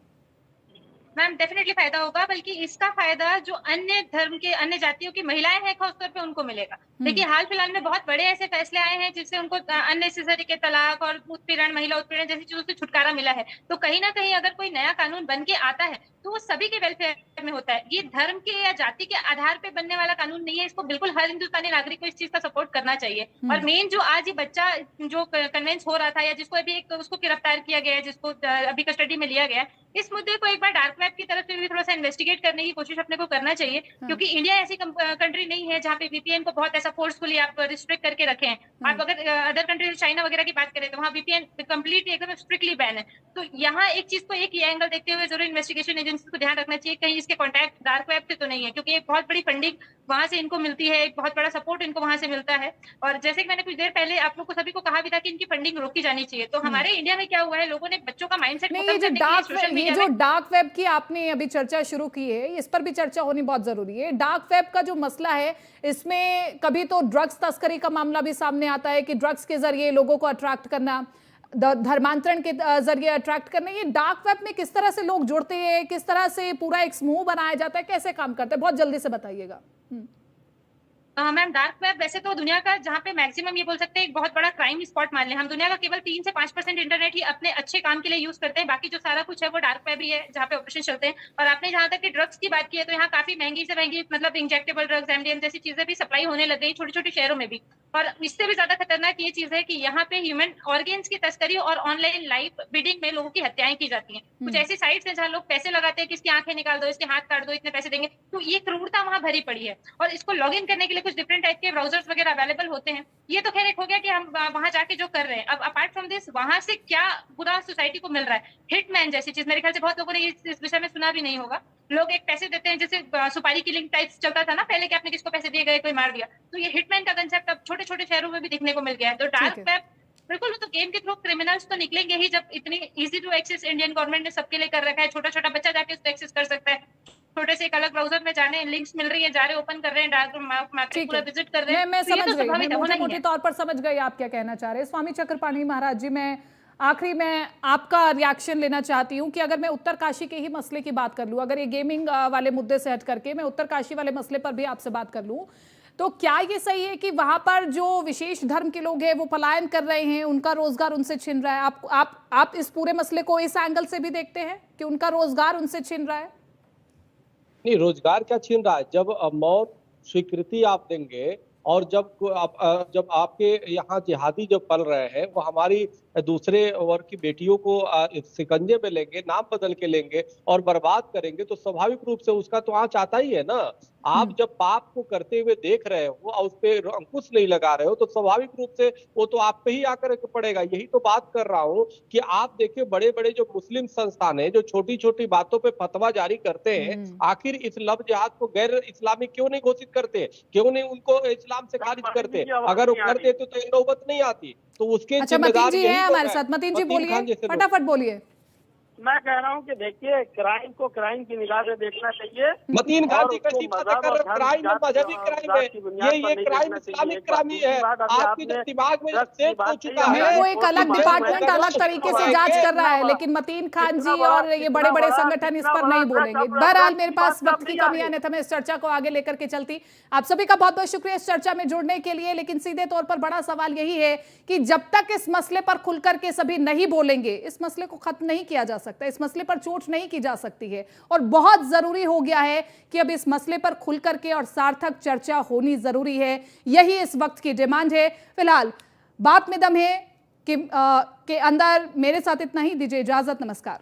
Speaker 3: मैम डेफिनेटली फायदा होगा, बल्कि इसका फायदा जो अन्य धर्म के अन्य जातियों की महिलाएं हैं खासतौर पे उनको मिलेगा। देखिए हाल फिलहाल में बहुत बड़े ऐसे फैसले आए हैं जिससे उनको अननेसेसरी के तलाक और उत्पीड़न, महिला उत्पीड़न जैसी चीजों से छुटकारा मिला है। तो कहीं ना कहीं अगर कोई नया कानून बन के आता है तो वो सभी के वेलफेयर में होता है। ये धर्म के या जाति के आधार पे बनने वाला कानून नहीं है। इसको बिल्कुल हर हिंदुस्तानी नागरिक को इस चीज का सपोर्ट करना चाहिए। और मेन जो आज ये बच्चा जो कन्वेंस हो रहा था या जिसको अभी एक उसको गिरफ्तार किया गया है, जिसको अभी कस्टडी में लिया गया है, इस मुद्दे को एक बार डार्क वेब की तरफ से भी थोड़ा सा इन्वेस्टिगेट करने की कोशिश अपने को करना चाहिए, क्योंकि इंडिया ऐसी कंट्री नहीं है जहाँ पे वीपीएन को बहुत ऐसा फोर्सफुली आप रिस्ट्रिक्ट करके रखे हैं। आप अगर अदर कंट्री चाइना वगैरह की बात करें तो वहाँ वीपीएन कंप्लीटली एकदम स्ट्रिक्टली बैन है। तो यहाँ एक चीज को एक ये एंगल देखते हुए जरूर इन्वेस्टिगेशन एजेंसी को ध्यान रखना चाहिए कहीं इसके कॉन्टैक्ट डार्क वेब से तो नहीं है, क्योंकि एक बहुत बड़ी फंडिंग वहां से इनको मिलती है, एक बहुत बड़ा सपोर्ट इनको वहां से मिलता है। और जैसे कि मैंने कुछ देर पहले आप लोग को सभी को कहा भी था कि इनकी फंडिंग रोकी जानी चाहिए। तो हमारे इंडिया में क्या हुआ है, लोगों ने बच्चों का माइंडसेट
Speaker 1: नहीं, ये जो डार्क वेब की आपने अभी चर्चा शुरू की है, इस पर भी चर्चा होनी बहुत जरूरी है। डार्क वेब का जो मसला है, इसमें कभी तो ड्रग्स तस्करी का मामला भी सामने आता है कि ड्रग्स के जरिए लोगों को अट्रैक्ट करना, धर्मांतरण के जरिए अट्रैक्ट करना। ये डार्क वेब में किस तरह से लोग जुड़ते हैं, किस तरह से पूरा एक समूह बनाया जाता है, कैसे काम करता है, बहुत जल्दी से बताइएगा।
Speaker 3: मैम डार्क वेब वैसे तो दुनिया का जहाँ पे मैक्सिमम ये बोल सकते हैं एक बहुत बड़ा क्राइम स्पॉट मान लें। हम दुनिया का केवल 3 से 5% इंटरनेट ही अपने अच्छे काम के लिए यूज करते हैं, बाकी जो सारा कुछ है वो डार्क वेब ही है जहाँ पे ऑपरेशन चलते हैं। और आपने जहाँ तक कि ड्रग्स की बात की है तो यहाँ काफी महंगी से महंगी मतलब इंजेक्टेबल ड्रग्स, एमडीएम जैसी चीजें भी सप्लाई होने लग गई छोटी छोटी शहरों में भी। और इससे भी ज्यादा खतरनाक ये चीज है कि यहाँ पे ह्यूमन ऑर्गेन्स की तस्करी और ऑनलाइन लाइव बिडिंग में लोगों की हत्याएं की जाती हैं। कुछ ऐसी साइट्स हैं जहाँ लोग पैसे लगाते हैं कि इसकी आंखें निकाल दो, इसके हाथ काट दो, इतने पैसे देंगे। तो ये क्रूरता वहां भरी पड़ी है। और इसको लॉग इन करने के लिए कुछ डिफरेंट टाइप के ब्राउजर्स वगैरह अवेलेबल होते हैं। ये तो खैर एक हो गया कि हम वहां जाके जो कर रहे हैं। अब अपार्ट फ्रॉम दिस वहां से क्या बुरा सोसाइटी को मिल रहा है, हिटमैन जैसी चीज, मेरे ख्याल से बहुत लोगों ने इस विषय में सुना भी नहीं होगा। लोग एक पैसे देते हैं, जैसे सुपारी किलिंग टाइप चलता था ना पहले कि आपने किसको पैसे दिए गए कोई मार दिया, तो ये हिटमैन का कंसेप्ट अब छोटे छोटे शहरों में भी दिखने को मिल गया है। तो डार्क वेब बिल्कुल, तो गेम के थ्रू क्रिमिनल्स तो निकलेंगे ही, जब इतनी easy to access Indian government ने सबके लिए कर रखा है। छोटा छोटा बच्चा जाके उसको एक्सेस कर सकता है, छोटे से एक अलग ब्राउजर में जाने लिंक्स मिल रही है, जा रहे ओपन कर रहे हैं, डार्क मैप पूरा विजिट कर रहे हैं।
Speaker 1: मैं
Speaker 3: तो ये
Speaker 1: समझ
Speaker 3: तो
Speaker 1: गई,
Speaker 3: स्वाभाविक होना ही
Speaker 1: मोटे
Speaker 3: है।
Speaker 1: तौर पर समझ गई आप क्या कहना चाह रहे हैं। स्वामी चक्रपाणी महाराज जी, मैं आखिरी में आपका रिएक्शन लेना चाहती हूँ कि अगर मैं उत्तरकाशी के ही मसले की बात कर लूँ, अगर ये गेमिंग वाले मुद्दे से हट करके मैं उत्तरकाशी वाले मसले पर भी आपसे बात कर लूँ, तो क्या ये सही है कि वहां पर जो विशेष धर्म के लोग हैं वो पलायन कर रहे हैं, उनका रोजगार उनसे छिन रहा है? आप इस पूरे मसले को इस एंगल से भी देखते हैं कि उनका रोजगार उनसे छिन रहा है?
Speaker 2: नहीं, रोजगार क्या छीन रहा है? जब मौत स्वीकृति आप देंगे और जब आपके यहाँ जिहादी जब पल रहे हैं वो हमारी दूसरे वर्ग की बेटियों को शिकंजे में लेंगे, नाम बदल के लेंगे और बर्बाद करेंगे, तो स्वाभाविक रूप से उसका तो आँच आता ही है ना। आप जब पाप को करते हुए देख रहे हो और उस पर अंकुश नहीं लगा रहे हो तो स्वाभाविक रूप से वो तो आप पे ही आकर के पड़ेगा। यही तो बात कर रहा हूँ कि आप देखिए बड़े बड़े जो मुस्लिम संस्थान है जो छोटी छोटी बातों पे फतवा जारी करते हैं, आखिर इस लव जिहाद को गैर इस्लामिक क्यों नहीं घोषित करते, क्यों नहीं उनको इस्लाम से खारिज करते? अगर वो कर देते तो ये नौबत नहीं आती। तो उसके
Speaker 1: मतीन जी हैं हमारे साथ, मतीन जी बोलिए, फटाफट बोलिए।
Speaker 6: मैं कह रहा हूँ कि देखिए क्राइम को क्राइम की निगाह से देखना चाहिए।
Speaker 2: मतीन खान जी कैसी बातें कर रहे हैं? क्राइम है, मजहबी क्राइम है, ये क्राइम इस्लामिक क्राइम ही है। आपके जो दिमाग में सेट हो चुका है,
Speaker 1: वो एक अलग डिपार्टमेंट अलग तरीके से जांच कर रहा है, लेकिन मतीन खान जी और ये बड़े बड़े संगठन इस पर नहीं बोलेंगे। बहरहाल मेरे पास वक्त की कमी है, नहीं मैं इस चर्चा को आगे लेकर के चलती। आप सभी का बहुत बहुत शुक्रिया इस चर्चा में जुड़ने के लिए। लेकिन सीधे तौर पर बड़ा सवाल यही है कि जब तक इस मसले पर खुलकर के सभी नहीं बोलेंगे, इस मसले को खत्म नहीं किया जा सकता, इस मसले पर चोट नहीं की जा सकती है। और बहुत जरूरी हो गया है कि अब इस मसले पर खुलकर के और सार्थक चर्चा होनी जरूरी है। यही इस वक्त की डिमांड है। फिलहाल बात में दम है कि अंदर मेरे साथ इतना ही। दीजिए इजाजत, नमस्कार।